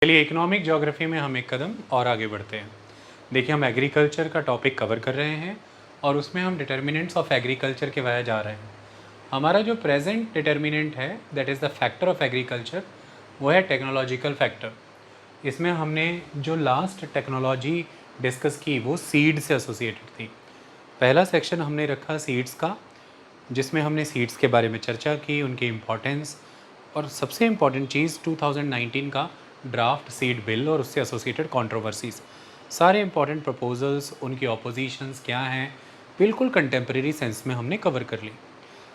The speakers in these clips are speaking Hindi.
चलिए इकोनॉमिक ज्योग्राफी में हम एक कदम और आगे बढ़ते हैं। देखिए हम एग्रीकल्चर का टॉपिक कवर कर रहे हैं और उसमें हम डिटर्मिनेंट्स ऑफ एग्रीकल्चर के वजह जा रहे हैं। हमारा जो प्रेजेंट डिटर्मिनेंट है that is the factor of agriculture, वो है टेक्नोलॉजिकल फैक्टर। इसमें हमने जो लास्ट टेक्नोलॉजी डिस्कस की वो सीड से एसोसिएटेड थी। पहला सेक्शन हमने रखा सीड्स का, जिसमें हमने सीड्स के बारे में चर्चा की, उनकी इम्पोर्टेंस और सबसे इम्पॉर्टेंट चीज़ 2019 का ड्राफ्ट सीड बिल और उससे एसोसिएटेड कंट्रोवर्सीज, सारे इंपॉर्टेंट प्रपोजल्स, उनकी ऑपोजिशंस क्या हैं, बिल्कुल कंटेम्प्रेरी सेंस में हमने कवर कर ली।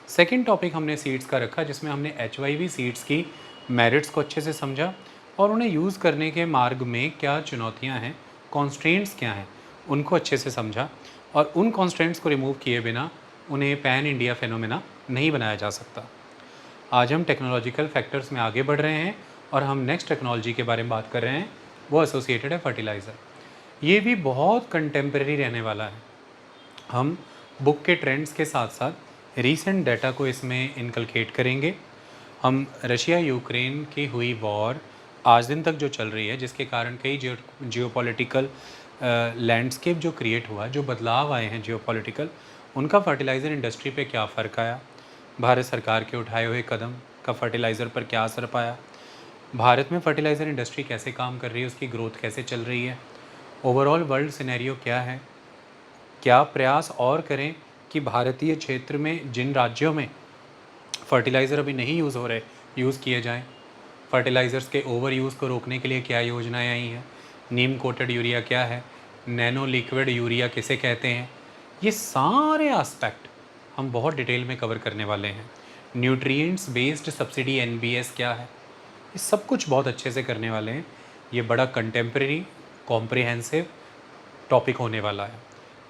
सेकंड टॉपिक हमने सीड्स का रखा, जिसमें हमने HYV सीड्स की मेरिट्स को अच्छे से समझा और उन्हें यूज़ करने के मार्ग में क्या चुनौतियाँ हैं, कॉन्स्ट्रेंट्स क्या हैं, उनको अच्छे से समझा और उन कॉन्स्ट्रेंट्स को रिमूव किए बिना उन्हें पैन इंडिया फेनोमेना नहीं बनाया जा सकता। आज हम टेक्नोलॉजिकल फैक्टर्स में आगे बढ़ रहे हैं और हम नेक्स्ट टेक्नोलॉजी के बारे में बात कर रहे हैं, वो एसोसिएटेड है फर्टिलाइज़र। ये भी बहुत कंटेम्प्रेरी रहने वाला है। हम बुक के ट्रेंड्स के साथ साथ रीसेंट डाटा को इसमें इनकलकेट करेंगे। हम रशिया यूक्रेन की हुई वॉर आज दिन तक जो चल रही है, जिसके कारण कई जियोपॉलिटिकल लैंडस्केप जो क्रिएट हुआ, जो बदलाव आए हैं जियोपॉलिटिकल, उनका फर्टिलाइज़र इंडस्ट्री पे क्या फ़र्क आया, भारत सरकार के उठाए हुए कदम का फर्टिलाइज़र पर क्या असर पाया, भारत में फर्टिलाइज़र इंडस्ट्री कैसे काम कर रही है, उसकी ग्रोथ कैसे चल रही है, ओवरऑल वर्ल्ड सिनेरियो क्या है, क्या प्रयास और करें कि भारतीय क्षेत्र में जिन राज्यों में फर्टिलाइज़र अभी नहीं यूज़ हो रहे, यूज़ किए जाएं, फर्टिलाइज़र्स के ओवर यूज़ को रोकने के लिए क्या योजनाएं आई हैं, नीम कोटेड यूरिया क्या है, नैनो लिक्विड यूरिया किसे कहते हैं, ये सारे एस्पेक्ट हम बहुत डिटेल में कवर करने वाले हैं। न्यूट्रिएंट्स बेस्ड सब्सिडी NBS क्या है, ये सब कुछ बहुत अच्छे से करने वाले हैं। ये बड़ा कंटेम्प्रेरी कॉम्प्रिहेंसिव टॉपिक होने वाला है।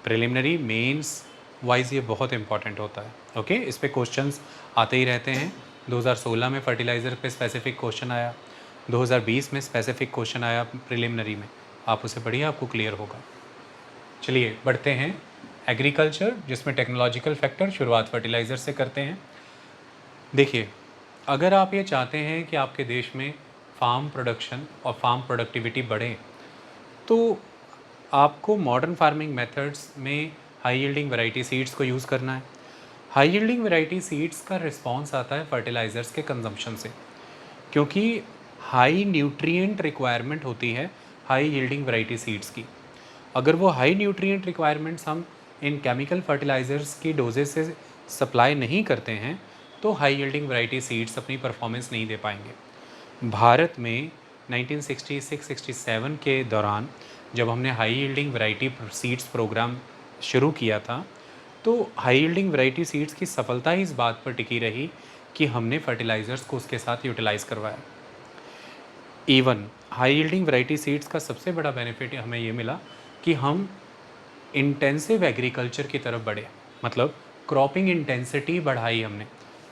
प्रिलिमिनरी मेंस वाइज ये बहुत इंपॉर्टेंट होता है। ओके, इस पे क्वेश्चंस आते ही रहते हैं। 2016 में फर्टिलाइज़र पे स्पेसिफिक क्वेश्चन आया, 2020 में स्पेसिफिक क्वेश्चन आया प्रिलिमिनरी में, आप उसे पढ़िए, आपको क्लियर होगा। चलिए बढ़ते हैं एग्रीकल्चर, जिसमें टेक्नोलॉजिकल फैक्टर, शुरुआत फर्टिलाइज़र से करते हैं। देखिए, अगर आप ये चाहते हैं कि आपके देश में फार्म प्रोडक्शन और फार्म प्रोडक्टिविटी बढ़े, तो आपको मॉडर्न फार्मिंग मेथड्स में हाई यील्डिंग वैरायटी सीड्स को यूज़ करना है। हाई यील्डिंग वैरायटी सीड्स का रिस्पॉन्स आता है फर्टिलाइज़र्स के कंजम्पशन से, क्योंकि हाई न्यूट्रिएंट रिक्वायरमेंट होती है हाई यील्डिंग वैरायटी सीड्स की। अगर वो हाई न्यूट्रिएंट रिक्वायरमेंट्स हम इन केमिकल फर्टिलाइज़र्स की डोजेस से सप्लाई नहीं करते हैं, तो हाई यील्डिंग वैरायटी सीड्स अपनी परफॉर्मेंस नहीं दे पाएंगे। भारत में 1966-67 के दौरान जब हमने high yielding variety seeds programme शुरू किया था, तो हाई यील्डिंग वैरायटी सीड्स की सफलता ही इस बात पर टिकी रही कि हमने फर्टिलाइज़र्स को उसके साथ यूटिलाइज़ करवाया। Even high yielding variety seeds का सबसे बड़ा बेनिफिट हमें ये मिला कि हम इंटेंसिव एग्रीकल्चर की तरफ बढ़े, मतलब क्रॉपिंग इंटेंसिटी बढ़ाई हमने।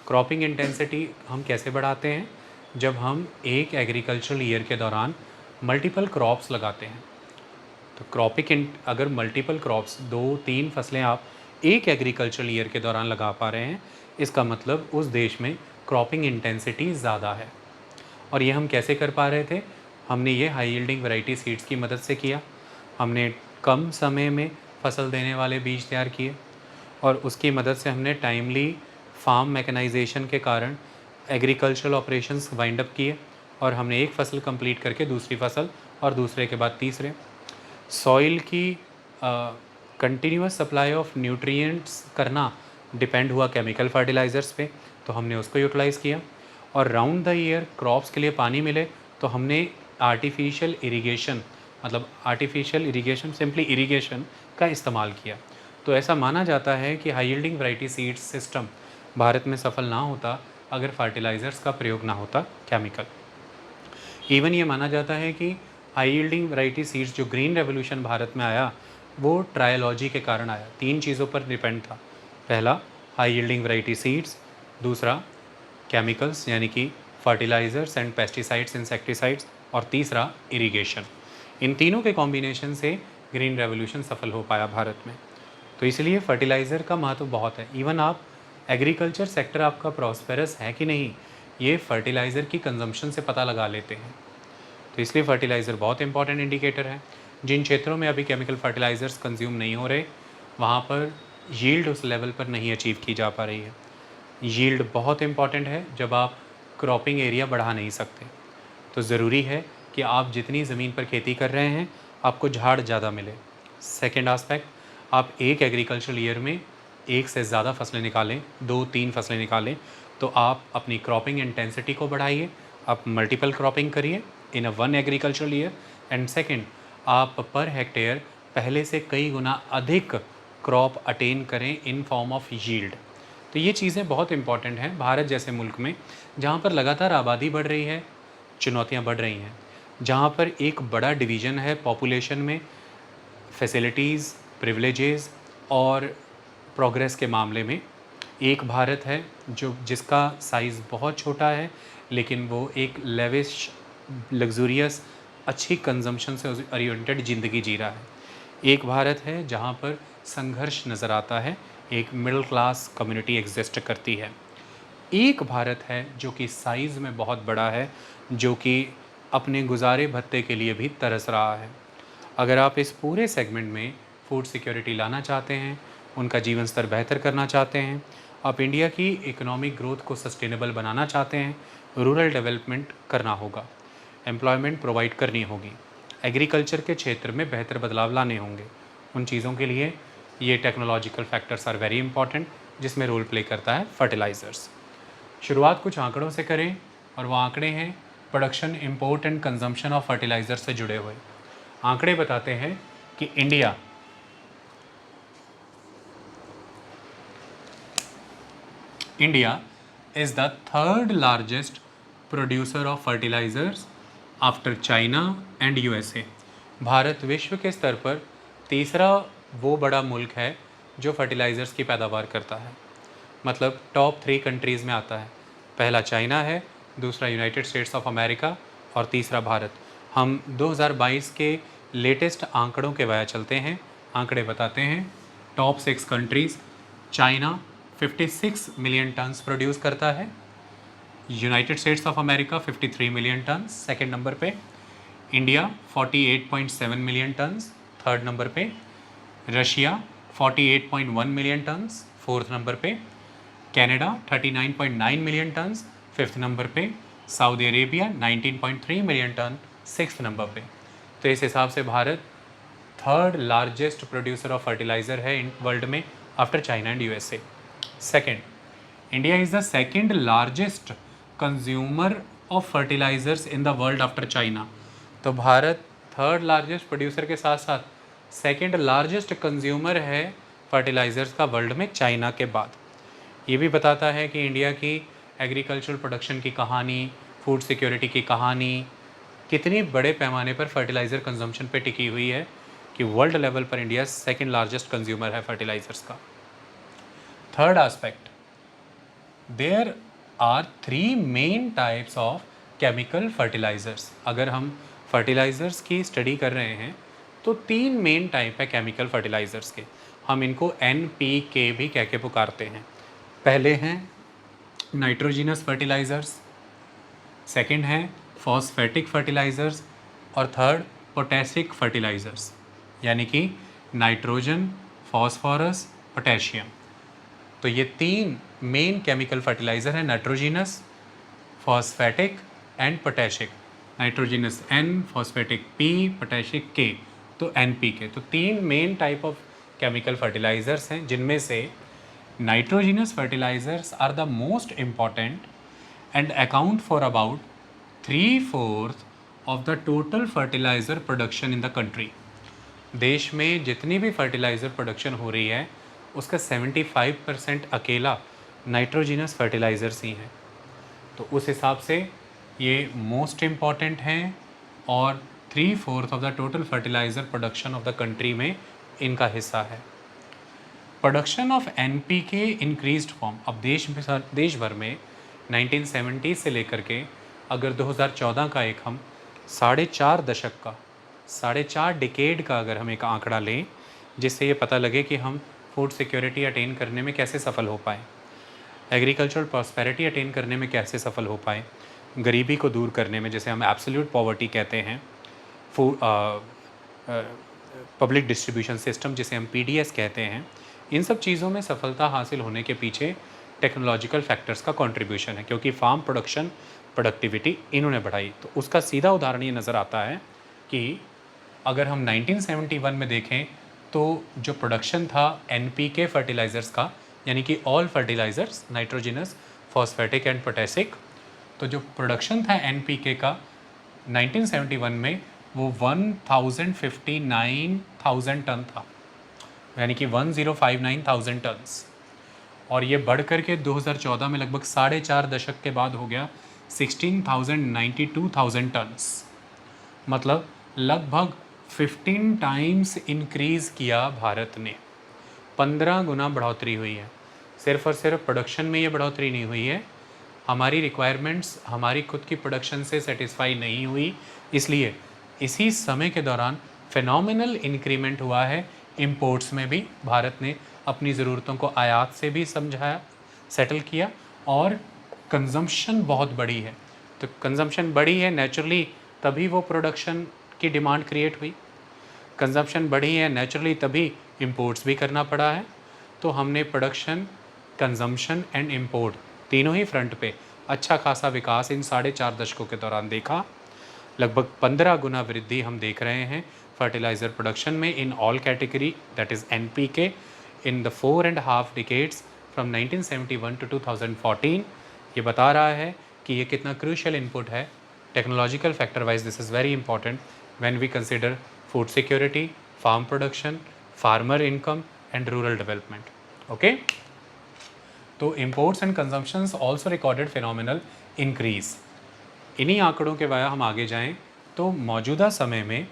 क्रॉपिंग इंटेंसिटी हम कैसे बढ़ाते हैं, जब हम एक एग्रीकल्चरल ईयर के दौरान मल्टीपल क्रॉप्स लगाते हैं। तो अगर मल्टीपल क्रॉप्स 2-3 फसलें आप एक एग्रीकल्चरल ईयर के दौरान लगा पा रहे हैं, इसका मतलब उस देश में क्रॉपिंग इंटेंसिटी ज़्यादा है। और ये हम कैसे कर पा रहे थे, हमने ये हाई यील्डिंग वैरायटी सीड्स की मदद से किया। हमने कम समय में फसल देने वाले बीज तैयार किए और उसकी मदद से हमने टाइमली फार्म मैकेनाइजेशन के कारण एग्रीकल्चरल ऑपरेशंस वाइंड अप किए और हमने एक फसल कंप्लीट करके दूसरी फसल और दूसरे के बाद तीसरे। सॉइल की कंटिन्यूस सप्लाई ऑफ न्यूट्रिएंट्स करना डिपेंड हुआ केमिकल फर्टिलाइज़र्स पे, तो हमने उसको यूटिलाइज़ किया। और राउंड द ईयर क्रॉप्स के लिए पानी मिले, तो हमने आर्टिफिशियल इरिगेशन, मतलब आर्टिफिशियल इरिगेशन, सिंपली इरिगेशन का इस्तेमाल किया। तो ऐसा माना जाता है कि high yielding variety seeds system Bharat में सफल ना होता अगर फर्टिलाइज़र्स का प्रयोग ना होता, केमिकल। इवन ये माना जाता है कि हाई यील्डिंग वैरायटी सीड्स, जो ग्रीन रेवोल्यूशन भारत में आया, वो ट्रायोलॉजी के कारण आया। 3 चीज़ों पर डिपेंड था। पहला हाई यील्डिंग वैरायटी सीड्स, दूसरा केमिकल्स यानी कि फर्टिलाइज़र्स एंड पेस्टिसाइड्स, इंसेक्टिसाइड्स, और तीसरा इरिगेशन। इन तीनों के कॉम्बिनेशन से ग्रीन रेवोल्यूशन सफल हो पाया भारत में। तो इसलिए फर्टिलाइज़र का महत्व बहुत है। इवन आप एग्रीकल्चर सेक्टर आपका प्रॉस्पेरस है कि नहीं, ये फर्टिलाइज़र की कंजम्पशन से पता लगा लेते हैं। तो इसलिए फर्टिलाइज़र बहुत इंपॉर्टेंट इंडिकेटर है। जिन क्षेत्रों में अभी केमिकल फर्टिलाइज़र्स कंज्यूम नहीं हो रहे, वहाँ पर यील्ड उस लेवल पर नहीं अचीव की जा पा रही है। यील्ड बहुत इंपॉर्टेंट है जब आप क्रॉपिंग एरिया बढ़ा नहीं सकते। तो ज़रूरी है कि आप जितनी ज़मीन पर खेती कर रहे हैं, आपको झाड़ ज़्यादा मिले। सेकेंड आस्पेक्ट, आप एक एग्रीकल्चरल ईयर में एक से ज़्यादा फसलें निकालें, 2-3 फसलें निकालें, तो आप अपनी क्रॉपिंग इंटेंसिटी को बढ़ाइए, आप मल्टीपल क्रॉपिंग करिए in a one agricultural year. And second, आप पर हेक्टेयर पहले से कई गुना अधिक क्रॉप अटेन करें इन फॉर्म ऑफ यील्ड। तो ये चीज़ें बहुत इंपॉर्टेंट हैं भारत जैसे मुल्क में, जहाँ पर लगातार आबादी बढ़ रही है, चुनौतियाँ बढ़ रही हैं, जहाँ पर एक बड़ा डिवीज़न है पॉपुलेशन में, फैसिलिटीज़, प्रिविलेजेस और प्रोग्रेस के मामले में। एक भारत है जो जिसका साइज़ बहुत छोटा है, लेकिन वो एक लेविश, लग्जूरियस, अच्छी कंजम्पशन से ओरिएंटेड ज़िंदगी जी रहा है। एक भारत है जहाँ पर संघर्ष नज़र आता है, एक मिडिल क्लास कम्युनिटी एग्जिस्ट करती है। एक भारत है जो कि साइज़ में बहुत बड़ा है, जो कि अपने गुजारे भत्ते के लिए भी तरस रहा है। अगर आप इस पूरे सेगमेंट में फूड सिक्योरिटी लाना चाहते हैं, उनका जीवन स्तर बेहतर करना चाहते हैं, आप इंडिया की इकोनॉमिक ग्रोथ को सस्टेनेबल बनाना चाहते हैं, रूरल डेवलपमेंट करना होगा, एम्प्लॉयमेंट प्रोवाइड करनी होगी, एग्रीकल्चर के क्षेत्र में बेहतर बदलाव लाने होंगे। उन चीज़ों के लिए ये technological factors are very important, जिसमें रोल प्ले करता है फर्टिलाइज़र्स। शुरुआत कुछ आंकड़ों से करें, और वो आंकड़े हैं production, import and consumption of fertiliser से जुड़े हुए। आंकड़े बताते हैं कि India is the third largest producer of fertilisers after China and USA. भारत विश्व के स्तर पर तीसरा वो बड़ा मुल्क है जो फर्टिलाइज़र्स की पैदावार करता है, मतलब टॉप 3 कंट्रीज़ में आता है। पहला चाइना है, दूसरा यूनाइटेड स्टेट्स ऑफ अमेरिका और तीसरा भारत। हम 2022 के लेटेस्ट आंकड़ों के वजह चलते हैं। आंकड़े बताते हैं top 6 countries. China 56 million tons produce करता है, United States of America 53 million tons second number पे, India 48.7 million tons third number पे, Russia 48.1 million tons fourth number पे, Canada 39.9 million tons fifth number पे, Saudi Arabia 19.3 million ton sixth number पे। तो इस हिसाब से Bharat third largest producer of fertiliser है इन वर्ल्ड में after China and USA. Second, India is the second largest consumer of fertilisers in the world after China. तो भारत थर्ड लार्जेस्ट प्रोड्यूसर के साथ साथ सेकेंड लार्जेस्ट कंज्यूमर है फर्टिलाइज़र्स का वर्ल्ड में, चाइना के बाद। ये भी बताता है कि इंडिया की एग्रीकल्चरल प्रोडक्शन की कहानी, फूड सिक्योरिटी की कहानी कितनी बड़े पैमाने पर फर्टिलाइज़र कंजम्पशन पे टिकी हुई है, कि वर्ल्ड लेवल पर इंडिया सेकेंड लार्जेस्ट कंज्यूमर है फर्टिलाइज़र्स का। Third aspect, there are 3 main types of chemical fertilisers. अगर हम फर्टिलाइज़र्स की स्टडी कर रहे हैं तो 3 मेन टाइप है केमिकल फर्टिलाइज़र्स के। हम इनको NPK भी कह के पुकारते हैं। पहले हैं नाइट्रोजिनस फर्टिलाइज़र्स, सेकंड है फॉस्फेटिक फर्टिलाइज़र्स, और थर्ड पोटेसिक फर्टिलाइज़र्स, यानी कि नाइट्रोजन, फॉस्फोरस, पोटेशियम। तो ये 3 मेन केमिकल फर्टिलाइज़र हैं, nitrogenous, phosphatic and potassic. Nitrogenous N, phosphatic P, potassic K, तो NPK। तो 3 main type of chemical fertilisers हैं, जिनमें से nitrogenous fertilisers are the most important and account for about 3/4 of the total fertilizer production in the country। देश में जितनी भी फर्टिलाइज़र प्रोडक्शन हो रही है, उसका 75% अकेला नाइट्रोजिनस फर्टिलाइज़र्स ही हैं। तो उस हिसाब से ये मोस्ट इम्पॉर्टेंट हैं, और 3/4 of the total fertiliser production of the country में इनका हिस्सा है। Production of NPK increased form. अब देश भर में 1970 से लेकर के अगर 2014 का एक हम 4.5 दशक का, 4.5 डिकेड का अगर हम एक आंकड़ा लें, जिससे ये पता लगे कि हम फूड सिक्योरिटी अटेन करने में कैसे सफल हो पाए, एग्रीकल्चरल प्रॉस्पेरिटी अटेन करने में कैसे सफल हो पाए, गरीबी को दूर करने में, जैसे हम एब्सोल्यूट पॉवर्टी कहते हैं, पब्लिक डिस्ट्रीब्यूशन सिस्टम जिसे हम पीडीएस कहते हैं, इन सब चीज़ों में सफलता हासिल होने के पीछे टेक्नोलॉजिकल फैक्टर्स का कंट्रीब्यूशन है, क्योंकि फार्म प्रोडक्शन प्रोडक्टिविटी इन्होंने बढ़ाई। तो उसका सीधा उदाहरण ये नज़र आता है कि अगर हम 1971 में देखें तो जो प्रोडक्शन था एनपीके फर्टिलाइज़र्स का, यानी कि all fertilizers, nitrogenous, phosphatic and potassic, तो जो प्रोडक्शन था एनपीके का 1971 में वो 1059,000 टन था, यानी कि 1059,000 टन्स, और ये बढ़ कर के 2014 में लगभग 4.5 दशक के बाद हो गया 16,92,000 टन्स। मतलब लगभग 15 टाइम्स इंक्रीज़ किया भारत ने, 15 गुना बढ़ोतरी हुई है। सिर्फ और सिर्फ प्रोडक्शन में ये बढ़ोतरी नहीं हुई है, हमारी रिक्वायरमेंट्स हमारी खुद की प्रोडक्शन से सेटिस्फाई नहीं हुई, इसलिए इसी समय के दौरान फिनोमिनल इंक्रीमेंट हुआ है इंपोर्ट्स में भी। भारत ने अपनी ज़रूरतों को आयात से भी समझाया, सेटल किया, और कंजम्पशन बहुत बढ़ी है। तो कंजम्पशन बढ़ी है नेचुरली, तभी वो प्रोडक्शन की डिमांड क्रिएट हुई। कंजम्पशन बढ़ी है नेचुरली, तभी इंपोर्ट्स भी करना पड़ा है। तो हमने प्रोडक्शन, कंजम्पशन एंड इंपोर्ट तीनों ही फ्रंट पे अच्छा खासा विकास इन 4.5 दशकों के दौरान देखा। लगभग 15 गुना वृद्धि हम देख रहे हैं फर्टिलाइज़र प्रोडक्शन में in all category, that is NPK, in the 4.5 decades from 1971 to 2014। ये बता रहा है कि ये कितना क्रूशियल इनपुट है technological factor wise. This is very important when we consider food security, farm production, farmer income and rural development. Okay, तो imports and consumptions also recorded phenomenal increase. इन्हीं आंकड़ों के वजह हम आगे जाएं तो मौजूदा समय में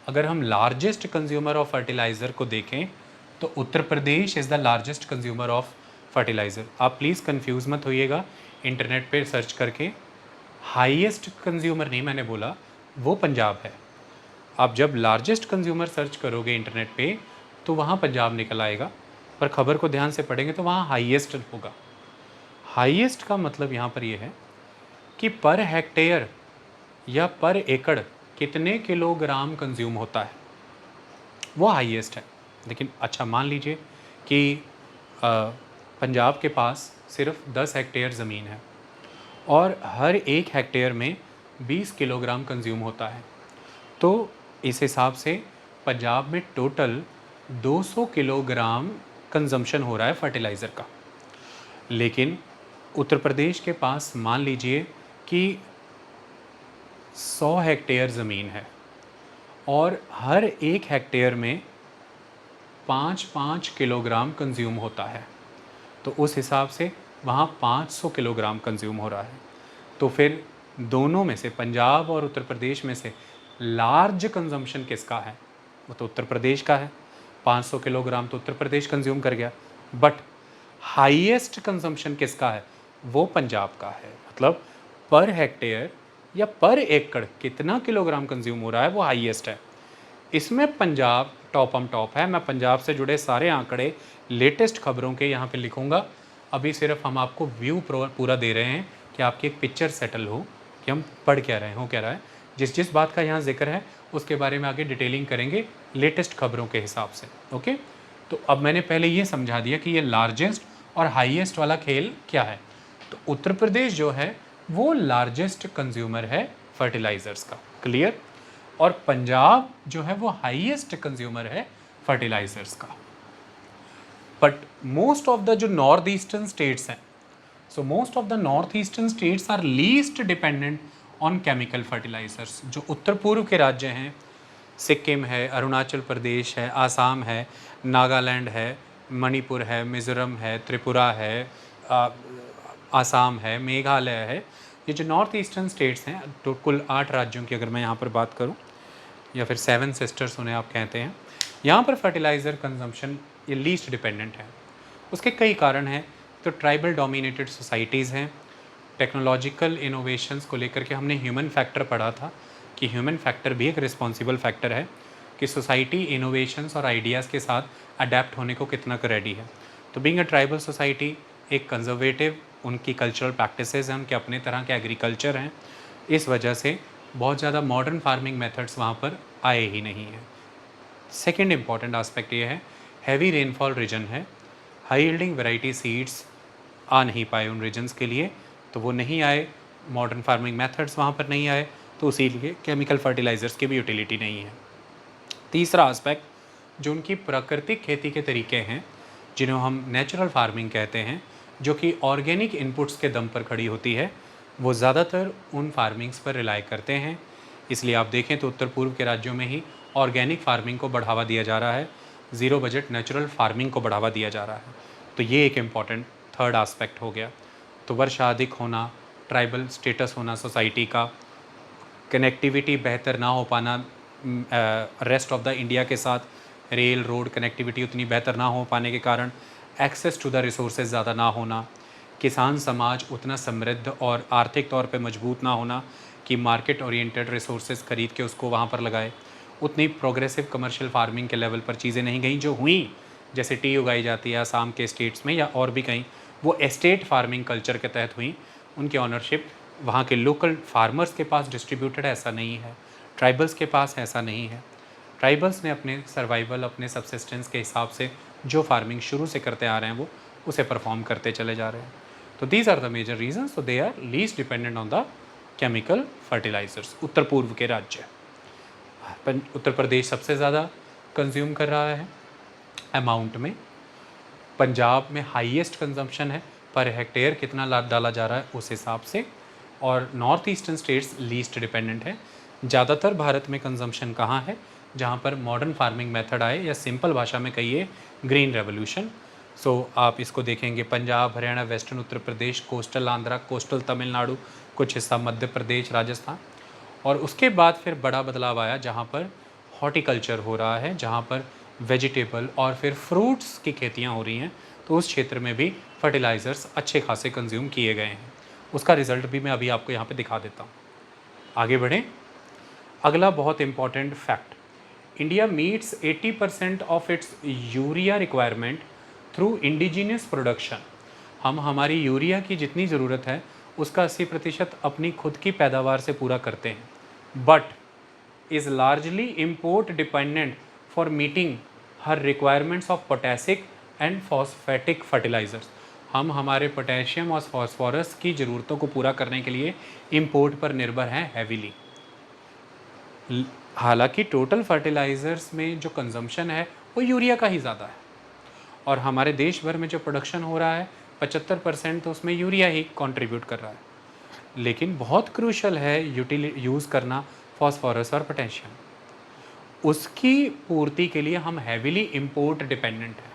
अगर हम लार्जेस्ट कंज्यूमर ऑफ फर्टिलाइज़र को देखें तो Uttar Pradesh is the largest consumer of fertiliser. आप प्लीज़ कंफ्यूज मत होइएगा, इंटरनेट पे सर्च करके हाईएस्ट कंज्यूमर नहीं मैंने बोला, वो पंजाब है। आप जब लार्जेस्ट कंज्यूमर सर्च करोगे इंटरनेट पे तो वहाँ पंजाब निकल आएगा, पर खबर को ध्यान से पढ़ेंगे तो वहाँ हाईएस्ट होगा। हाईएस्ट का मतलब यहाँ पर ये है कि पर हेक्टेयर या पर एकड़ कितने किलोग्राम कंज्यूम होता है, वो हाईएस्ट है। लेकिन अच्छा मान लीजिए कि पंजाब के पास सिर्फ 10 हेक्टेयर ज़मीन है और हर एक हेक्टेयर में 20 किलोग्राम कंज्यूम होता है, तो इस हिसाब से पंजाब में टोटल 200 किलोग्राम कंजम्पशन हो रहा है फर्टिलाइज़र का। लेकिन उत्तर प्रदेश के पास मान लीजिए कि 100 हेक्टेयर ज़मीन है और हर एक हेक्टेयर में 5-5 किलोग्राम कंज्यूम होता है, तो उस हिसाब से वहाँ 500 किलोग्राम कंज्यूम हो रहा है। तो फिर दोनों में से, पंजाब और उत्तर प्रदेश में से लार्ज कंजम्पशन किसका है? वो तो उत्तर प्रदेश का है, 500 किलोग्राम तो उत्तर प्रदेश कंज्यूम कर गया। बट हाईएस्ट कंजम्पशन किसका है? वो पंजाब का है। मतलब पर हेक्टेयर या पर एकड़ कितना किलोग्राम कंज्यूम हो रहा है, वो हाईएस्ट है। इसमें पंजाब टॉप है। मैं पंजाब से जुड़े सारे आंकड़े, लेटेस्ट खबरों के यहाँ पे लिखूँगा। अभी सिर्फ हम आपको व्यू पूरा दे रहे हैं कि आपकी एक पिक्चर सेटल हो कि हम पढ़ क्या रहे हैं, हो क्या रहा है। जिस जिस बात का यहाँ जिक्र है उसके बारे में आगे डिटेलिंग करेंगे लेटेस्ट खबरों के हिसाब से। ओके, तो अब मैंने पहले ये समझा दिया कि ये लार्जेस्ट और हाईएस्ट वाला खेल क्या है। तो उत्तर प्रदेश जो है वो लार्जेस्ट कंज्यूमर है फर्टिलाइज़र्स का, क्लियर। और पंजाब जो है वो हाईएस्ट कंज्यूमर है फर्टिलाइज़र्स का। बट मोस्ट ऑफ द जो नॉर्थ ईस्टर्न स्टेट्स हैं, so most of the north eastern states are least dependent on chemical fertilizers. जो उत्तर पूर्व के राज्य हैं, सिक्किम है, अरुणाचल प्रदेश है, आसाम है, नागालैंड है, मणिपुर है, मिज़ोरम है, त्रिपुरा है, आसाम है, मेघालय है, ये जो नॉर्थ ईस्टर्न स्टेट्स हैं, तो कुल 8 राज्यों की अगर मैं यहाँ पर बात करूँ, या फिर 7 सिस्टर्स उन्हें आप कहते हैं, यहाँ पर फर्टिलाइज़र कंजम्पशन ये लीस्ट डिपेंडेंट है। उसके कई कारण हैं। तो ट्राइबल डोमिनेटेड सोसाइटीज़ हैं, टेक्नोलॉजिकल इनोवेशंस को लेकर के हमने ह्यूमन फैक्टर पढ़ा था कि ह्यूमन फैक्टर भी एक रिस्पॉन्सिबल फैक्टर है कि सोसाइटी इनोवेशंस और आइडियाज़ के साथ अडेप्ट होने को कितना रेडी है। तो बीइंग अ ट्राइबल सोसाइटी, एक कंजर्वेटिव उनकी कल्चरल प्रैक्टिसेस हैं, उनके अपने तरह के एग्रीकल्चर हैं, इस वजह से बहुत ज़्यादा मॉडर्न फार्मिंग मेथड्स वहाँ पर आए ही नहीं हैं। सेकेंड इम्पॉर्टेंट आस्पेक्ट ये है, हैवी रेनफॉल रीजन है, हाई यील्डिंग वैरायटी सीड्स आ नहीं पाए उन रीजन्स के लिए, तो वो नहीं आए, मॉडर्न फार्मिंग मेथड्स वहाँ पर नहीं आए, तो इसीलिए केमिकल फर्टिलाइज़र्स की भी यूटिलिटी नहीं है। तीसरा आस्पेक्ट, जो उनकी प्राकृतिक खेती के तरीके हैं, जिन्हें हम नेचुरल फार्मिंग कहते हैं, जो कि ऑर्गेनिक इनपुट्स के दम पर खड़ी होती है, वो ज़्यादातर उन फार्मिंग्स पर रिलाई करते हैं। इसलिए आप देखें तो उत्तर पूर्व के राज्यों में ही ऑर्गेनिक फार्मिंग को बढ़ावा दिया जा रहा है, ज़ीरो बजट नेचुरल फार्मिंग को बढ़ावा दिया जा रहा है। तो ये एक इम्पॉर्टेंट थर्ड आस्पेक्ट हो गया। तो वर्षा अधिक होना, ट्राइबल स्टेटस होना सोसाइटी का, कनेक्टिविटी बेहतर ना हो पाना रेस्ट ऑफ द इंडिया के साथ, रेल रोड कनेक्टिविटी उतनी बेहतर ना हो पाने के कारण एक्सेस टू द रिसोर्सेज ज़्यादा ना होना, किसान समाज उतना समृद्ध और आर्थिक तौर पे मजबूत ना होना कि मार्केट ओरिएंटेड रिसोर्सेज खरीद के उसको वहाँ पर लगाए, उतनी प्रोग्रेसिव कमर्शियल फार्मिंग के लेवल पर चीज़ें नहीं गई जो हुई, जैसे टी उगाई जाती है आसाम के स्टेट्स में या और भी कहीं, वो एस्टेट फार्मिंग कल्चर के तहत हुई, उनकी ऑनरशिप वहाँ के लोकल फार्मर्स के पास डिस्ट्रीब्यूटेड ऐसा नहीं है, ट्राइबल्स के पास ऐसा नहीं है। ट्राइबल्स ने अपने सर्वाइवल, अपने सब्सिस्टेंस के हिसाब से जो फार्मिंग शुरू से करते आ रहे हैं वो उसे परफॉर्म करते चले जा रहे हैं। तो these are the major reasons, so they are least dependent on the chemical fertilisers. उत्तर पूर्व के राज्य, उत्तर प्रदेश सबसे ज़्यादा कंज्यूम कर रहा है अमाउंट में, पंजाब में हाईएस्ट कंजम्पशन है, पर हेक्टेयर कितना डाला जा रहा है उस हिसाब से, और north eastern states least dependent है। ज़्यादातर भारत में कंजम्पशन कहाँ है, जहाँ पर मॉडर्न फार्मिंग मेथड आए, या सिंपल भाषा में कहिए ग्रीन रेवोल्यूशन। सो आप इसको देखेंगे Punjab, Haryana, western Uttar Pradesh, coastal Andhra, coastal Tamil Nadu, कुछ हिस्सा मध्य प्रदेश, राजस्थान, और उसके बाद फिर बड़ा बदलाव आया जहाँ पर हॉर्टिकल्चर हो रहा है, जहाँ पर वेजिटेबल और फिर फ्रूट्स की खेतियाँ हो रही हैं, तो उस क्षेत्र में भी फर्टिलाइज़र्स अच्छे खासे कंज्यूम किए गए हैं। उसका रिज़ल्ट भी मैं अभी आपको यहाँ पे दिखा देता हूँ। आगे बढ़ें। अगला बहुत important fact, India meets 80% of its urea requirement through indigenous production. हम हमारी यूरिया की जितनी ज़रूरत है उसका 80% अपनी खुद की पैदावार से पूरा करते हैं, but is largely import dependent for meeting हर requirements of potassic and phosphatic fertilizers. हम हमारे पोटेशियम और फॉस्फोरस की ज़रूरतों को पूरा करने के लिए इम्पोर्ट पर निर्भर हैं हैवीली। हालांकि टोटल फर्टिलाइज़र्स में जो कंजम्पशन है वो यूरिया का ही ज़्यादा है, और हमारे देश भर में जो प्रोडक्शन हो रहा है 75% तो उसमें यूरिया ही कंट्रीब्यूट कर रहा है। लेकिन बहुत क्रूशल है यूज़ करना फॉस्फोरस और पोटेशियम, उसकी पूर्ति के लिए हम हैवीली इम्पोर्ट डिपेंडेंट हैं।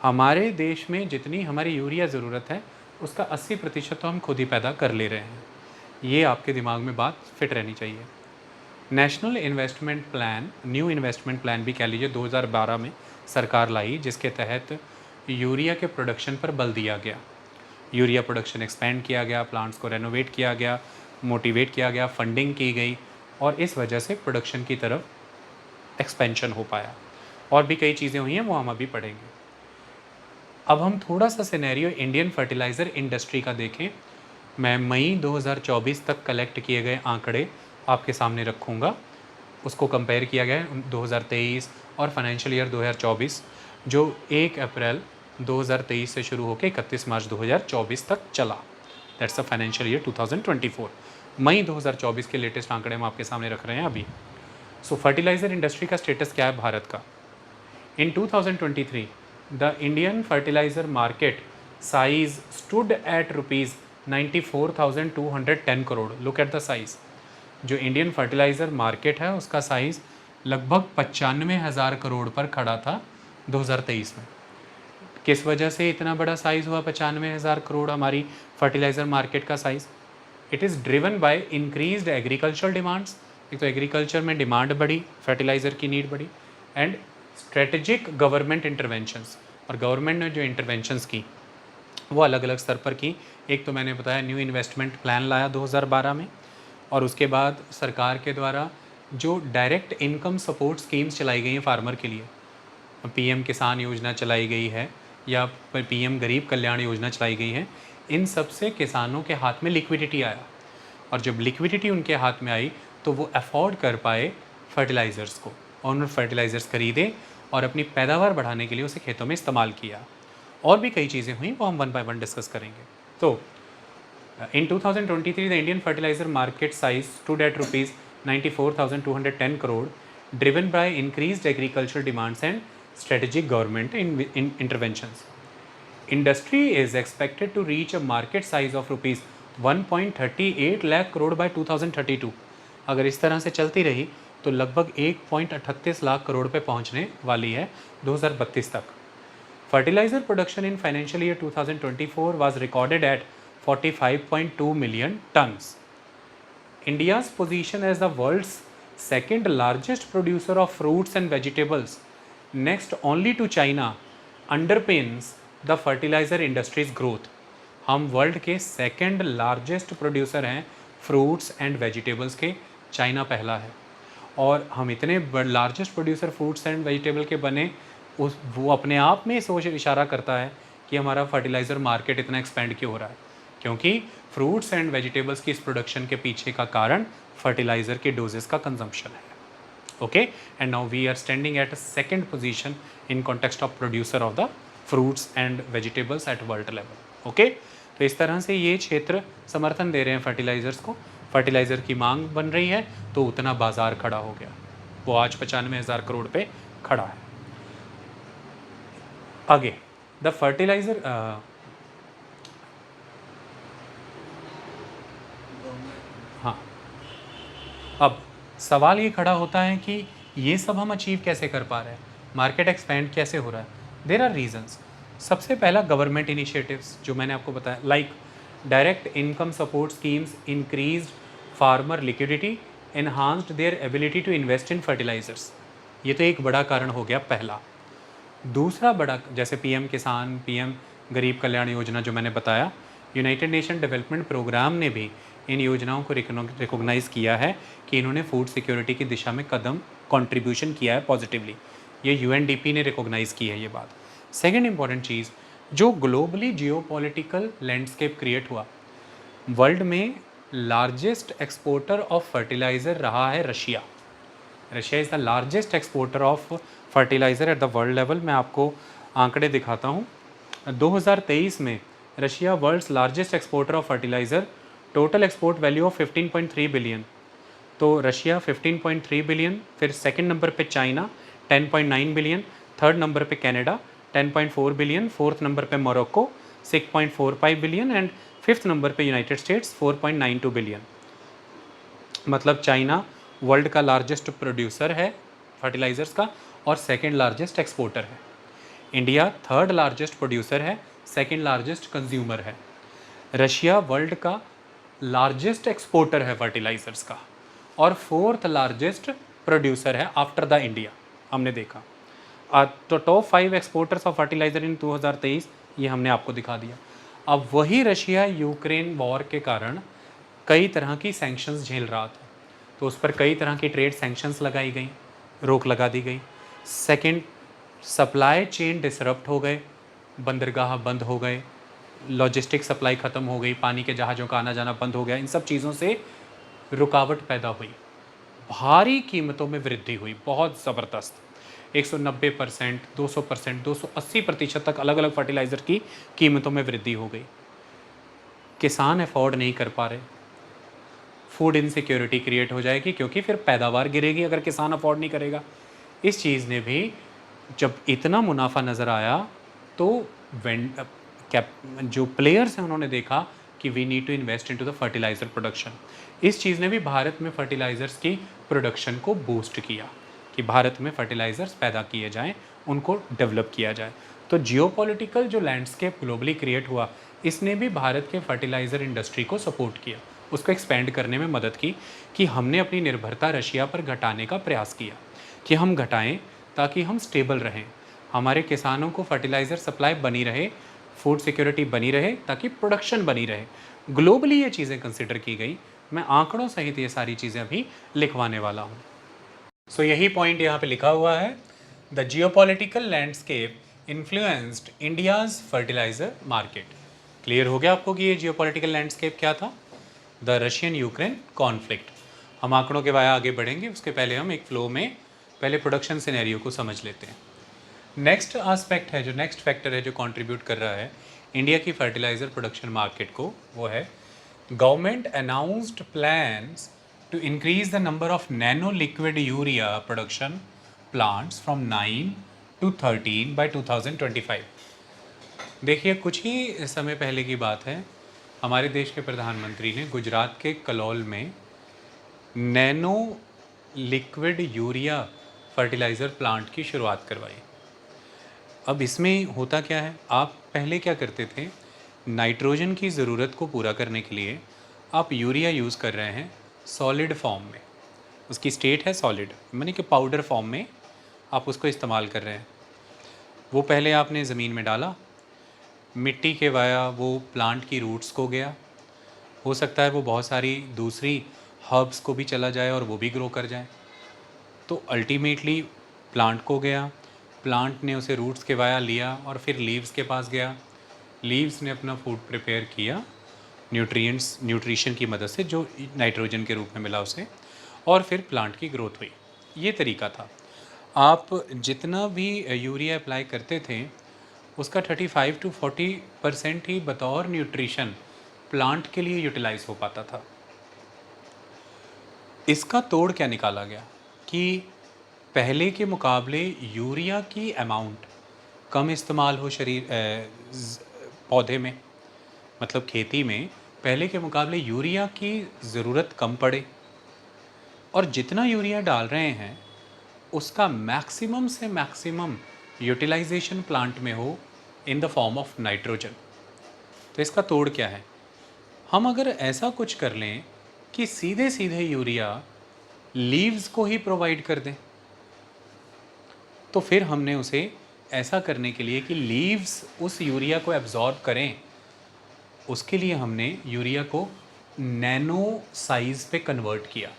हमारे देश में जितनी हमारी यूरिया ज़रूरत है उसका 80% तो हम खुद ही पैदा कर ले रहे हैं। ये आपके दिमाग में बात फिट रहनी चाहिए। National investment plan, new investment plan भी कह लीजिए, 2012 में सरकार लाई, जिसके तहत यूरिया के प्रोडक्शन पर बल दिया गया। यूरिया प्रोडक्शन एक्सपेंड किया गया, प्लांट्स को रेनोवेट किया गया, मोटिवेट किया गया, फंडिंग की गई, और इस वजह से प्रोडक्शन की तरफ एक्सपेंशन हो पाया। और भी कई चीज़ें हुई हैं, वो हम अभी पढ़ेंगे। अब हम थोड़ा सा सिनेरियो इंडियन फर्टिलाइज़र इंडस्ट्री का देखें। मैं मई 2024 तक कलेक्ट किए गए आंकड़े आपके सामने रखूँगा। उसको कंपेयर किया गया है 2023 और फाइनेंशियल ईयर 2024, जो 1 अप्रैल 2023 से शुरू होकर 31 मार्च 2024 तक चला। That's the financial year 2024। मई 2024 के लेटेस्ट आंकड़े हम आपके सामने रख रहे हैं अभी। सो फर्टिलाइज़र इंडस्ट्री का स्टेटस क्या है भारत का? इन 2023 the Indian fertiliser market size stood at ₹94,210 crore. Look at the size. जो इंडियन फर्टिलाइज़र मार्केट है उसका साइज़ लगभग 95,000 करोड़ पर खड़ा था 2023 में। किस वजह से इतना बड़ा साइज़ हुआ 95,000 करोड़ हमारी फर्टिलाइज़र मार्केट का size? It is driven by increased agricultural demands. एक तो एग्रीकल्चर में डिमांड बढ़ी, फर्टिलाइज़र की नीड बढ़ी, एंड स्ट्रेटजिक गवर्नमेंट इंटरवेंशंस। और गवर्नमेंट ने जो इंटरवेंशंस की वो अलग अलग स्तर पर की। एक तो मैंने बताया न्यू इन्वेस्टमेंट प्लान लाया 2012 में, और उसके बाद सरकार के द्वारा जो डायरेक्ट इनकम सपोर्ट स्कीम्स चलाई गई हैं फार्मर के लिए, पीएम किसान योजना चलाई गई है या पीएम गरीब कल्याण योजना चलाई गई है। इन सब से किसानों के हाथ में लिक्विडिटी आया, और जब लिक्विडिटी उनके हाथ में आई तो वो अफोर्ड कर पाए फर्टिलाइज़र्स को, और उन्होंने फर्टिलाइज़र्स खरीदे और अपनी पैदावार बढ़ाने के लिए उसे खेतों में इस्तेमाल किया। और भी कई चीज़ें हुई, वो हम वन बाय वन डिस्कस करेंगे। तो in 2023 the Indian fertilizer market size stood at rupees 94,210 crore, driven by increased agricultural demands and strategic government interventions. Industry is expected to reach a market size of rupees 1.38 lakh crore by 2032. अगर इस तरह से चलती रही तो लगभग 1.38 लाख करोड़ पे पहुंचने वाली है 2032 तक। Fertilizer production in financial year 2024 was recorded at 45.2 million tons. India's position as the world's second largest producer of fruits and vegetables, next only to China, underpins the fertilizer industry's growth. हम वर्ल्ड के सेकेंड लार्जेस्ट प्रोड्यूसर हैं फ्रूट्स एंड वेजिटेबल्स के, चाइना पहला है। और हम इतने largest producer fruits and vegetable के बने, उस वो अपने आप में सोच इशारा करता है कि हमारा फर्टिलाइज़र मार्केट इतना एक्सपेंड क्यों हो रहा है, क्योंकि फ्रूट्स एंड वेजिटेबल्स की इस प्रोडक्शन के पीछे का कारण फर्टिलाइज़र के डोजेस का कंजम्पशन है। Okay, and now we are standing at a second position in context of producer of the fruits and vegetables at world level. Okay, तो इस तरह से ये क्षेत्र समर्थन दे रहे हैं फर्टिलाइज़र्स को। फर्टिलाइज़र की मांग बन रही है तो उतना बाजार खड़ा हो गया, वो आज 95,000 करोड़ पे खड़ा है। आगे द फर्टिलाइज़र हाँ, अब सवाल ये खड़ा होता है कि ये सब हम अचीव कैसे कर पा रहे हैं, मार्केट एक्सपेंड कैसे हो रहा है। There are reasons. सबसे पहला गवर्नमेंट इनिशिएटिव्स जो मैंने आपको बताया, like direct income support schemes increased farmer liquidity, enhanced their ability to invest in fertilizers. ये तो एक बड़ा कारण हो गया पहला। दूसरा बड़ा, जैसे पीएम किसान, पीएम गरीब कल्याण योजना जो मैंने बताया, यूनाइटेड नेशन डेवलपमेंट प्रोग्राम ने भी इन योजनाओं को रिकॉग्नाइज़ किया है कि इन्होंने फूड सिक्योरिटी की दिशा में कदम कंट्रीब्यूशन किया है पॉजिटिवली। ये यूएनडीपी ने रिकॉग्नाइज़ की है ये बात। सेकेंड इंपॉर्टेंट चीज़, जो ग्लोबली जियोपॉलिटिकल लैंडस्केप क्रिएट हुआ, वर्ल्ड में लार्जेस्ट एक्सपोर्टर ऑफ फर्टिलाइज़र रहा है Russia. Russia is the largest exporter of fertilizer at the world level. मैं आपको आंकड़े दिखाता हूँ। 2023 में Russia world's largest exporter of fertilizer, total export value of 15.3 billion. तो रशिया 15.3 बिलियन, फिर सेकंड नंबर पे चाइना 10.9 बिलियन, थर्ड नंबर पे कनाडा 10.4 बिलियन, फोर्थ नंबर पे Morocco 6.45 billion and fifth number पे यूनाइटेड स्टेट्स 4.92 बिलियन। मतलब चाइना वर्ल्ड का लार्जेस्ट प्रोड्यूसर है फर्टिलाइज़र्स का और सेकेंड लार्जेस्ट एक्सपोर्टर है। इंडिया थर्ड लार्जेस्ट प्रोड्यूसर है, सेकेंड लार्जेस्ट कंज्यूमर है। रशिया वर्ल्ड का लार्जेस्ट एक्सपोर्टर है फर्टिलाइज़र्स का और फोर्थ लार्जेस्ट प्रोड्यूसर है आफ्टर द इंडिया, हमने देखा। तो टॉप 5 एक्सपोर्टर्स ऑफ फर्टिलाइज़र इन 2023 ये हमने आपको दिखा दिया। अब वही रशिया यूक्रेन वॉर के कारण कई तरह की सैंक्शंस झेल रहा था, तो उस पर कई तरह की ट्रेड सैंक्शंस लगाई गई, रोक लगा दी गई। सेकंड, सप्लाई चेन डिसरप्ट हो गए, बंदरगाह बंद हो गए, लॉजिस्टिक सप्लाई ख़त्म हो गई, पानी के जहाज़ों का आना जाना बंद हो गया। इन सब चीज़ों से रुकावट पैदा हुई, भारी कीमतों में वृद्धि हुई, बहुत ज़बरदस्त। 190%, 200%, 280% तक अलग अलग फर्टिलाइज़र की कीमतों में वृद्धि हो गई। किसान अफोर्ड नहीं कर पा रहे, फूड इनसिक्योरिटी क्रिएट हो जाएगी क्योंकि फिर पैदावार गिरेगी अगर किसान अफोर्ड नहीं करेगा। इस चीज़ ने भी जब इतना मुनाफा नज़र आया तो जो प्लेयर्स हैं उन्होंने देखा कि we need to invest into the fertilizer production. इस चीज़ ने भी भारत में फर्टिलाइज़र्स की प्रोडक्शन को बूस्ट किया कि भारत में फर्टिलाइज़र्स पैदा किए जाएं, उनको डेवलप किया जाए। तो जियोपॉलिटिकल जो लैंडस्केप ग्लोबली क्रिएट हुआ, इसने भी भारत के फर्टिलाइज़र इंडस्ट्री को सपोर्ट किया, उसको एक्सपेंड करने में मदद की कि हमने अपनी निर्भरता रशिया पर घटाने का प्रयास किया कि हम घटाएं ताकि हम स्टेबल रहें, हमारे किसानों को फर्टिलाइज़र सप्लाई बनी रहे, फूड सिक्योरिटी बनी रहे, ताकि प्रोडक्शन बनी रहे। ग्लोबली ये चीज़ें कंसिडर की गई। मैं आंकड़ों सहित ये सारी चीज़ें अभी लिखवाने वाला हूँ। सो यही पॉइंट यहाँ पे लिखा हुआ है, the geopolitical landscape influenced India's fertiliser market. Clear हो गया आपको कि ये जियोपॉलिटिकल लैंडस्केप क्या था? The Russian Ukraine conflict. हम आंकड़ों के वाया आगे बढ़ेंगे, उसके पहले हम एक फ्लो में पहले प्रोडक्शन सिनेरियो को समझ लेते हैं। नेक्स्ट आस्पेक्ट है, जो नेक्स्ट फैक्टर है जो कंट्रीब्यूट कर रहा है इंडिया की फर्टिलाइज़र प्रोडक्शन मार्केट को, वो है government announced plans to increase the number of nano liquid urea production plants from 9 to 13 by 2025। देखिए, कुछ ही समय पहले की बात है, हमारे देश के प्रधानमंत्री ने गुजरात के कलौल में nano liquid urea fertiliser plant की शुरुआत करवाई। अब इसमें होता क्या है, आप पहले क्या करते थे, नाइट्रोजन की ज़रूरत को पूरा करने के लिए आप यूरिया यूज़ कर रहे हैं सॉलिड फॉर्म में, उसकी स्टेट है सॉलिड, यानी कि पाउडर फॉर्म में आप उसको इस्तेमाल कर रहे हैं। वो पहले आपने ज़मीन में डाला, मिट्टी के वाया वो प्लांट की रूट्स को गया, हो सकता है वो बहुत सारी दूसरी हर्ब्स को भी चला जाए और वो भी ग्रो कर जाए, तो अल्टीमेटली प्लांट को गया, प्लांट ने उसे रूट्स के वाया लिया और फिर लीव्स के पास गया, लीव्स ने अपना फूड प्रिपेयर किया न्यूट्रिशन की मदद से जो नाइट्रोजन के रूप में मिला उसे, और फिर प्लांट की ग्रोथ हुई। ये तरीका था। आप जितना भी यूरिया अप्लाई करते थे उसका 35 to 40% ही बतौर न्यूट्रिशन प्लांट के लिए यूटिलाइज हो पाता था। इसका तोड़ क्या निकाला गया कि पहले के मुकाबले यूरिया की अमाउंट कम इस्तेमाल हो पौधे में, मतलब खेती में पहले के मुकाबले यूरिया की ज़रूरत कम पड़े, और जितना यूरिया डाल रहे हैं उसका मैक्सिमम से मैक्सिमम यूटिलाइजेशन प्लांट में हो in the form of nitrogen. तो इसका तोड़ क्या है, हम अगर ऐसा कुछ कर लें कि सीधे सीधे यूरिया लीव्स को ही प्रोवाइड कर दें, तो फिर हमने उसे ऐसा करने के लिए कि लीव्स उस यूरिया को एब्जॉर्ब करें, उसके लिए हमने यूरिया को नैनो साइज़ पे कन्वर्ट किया।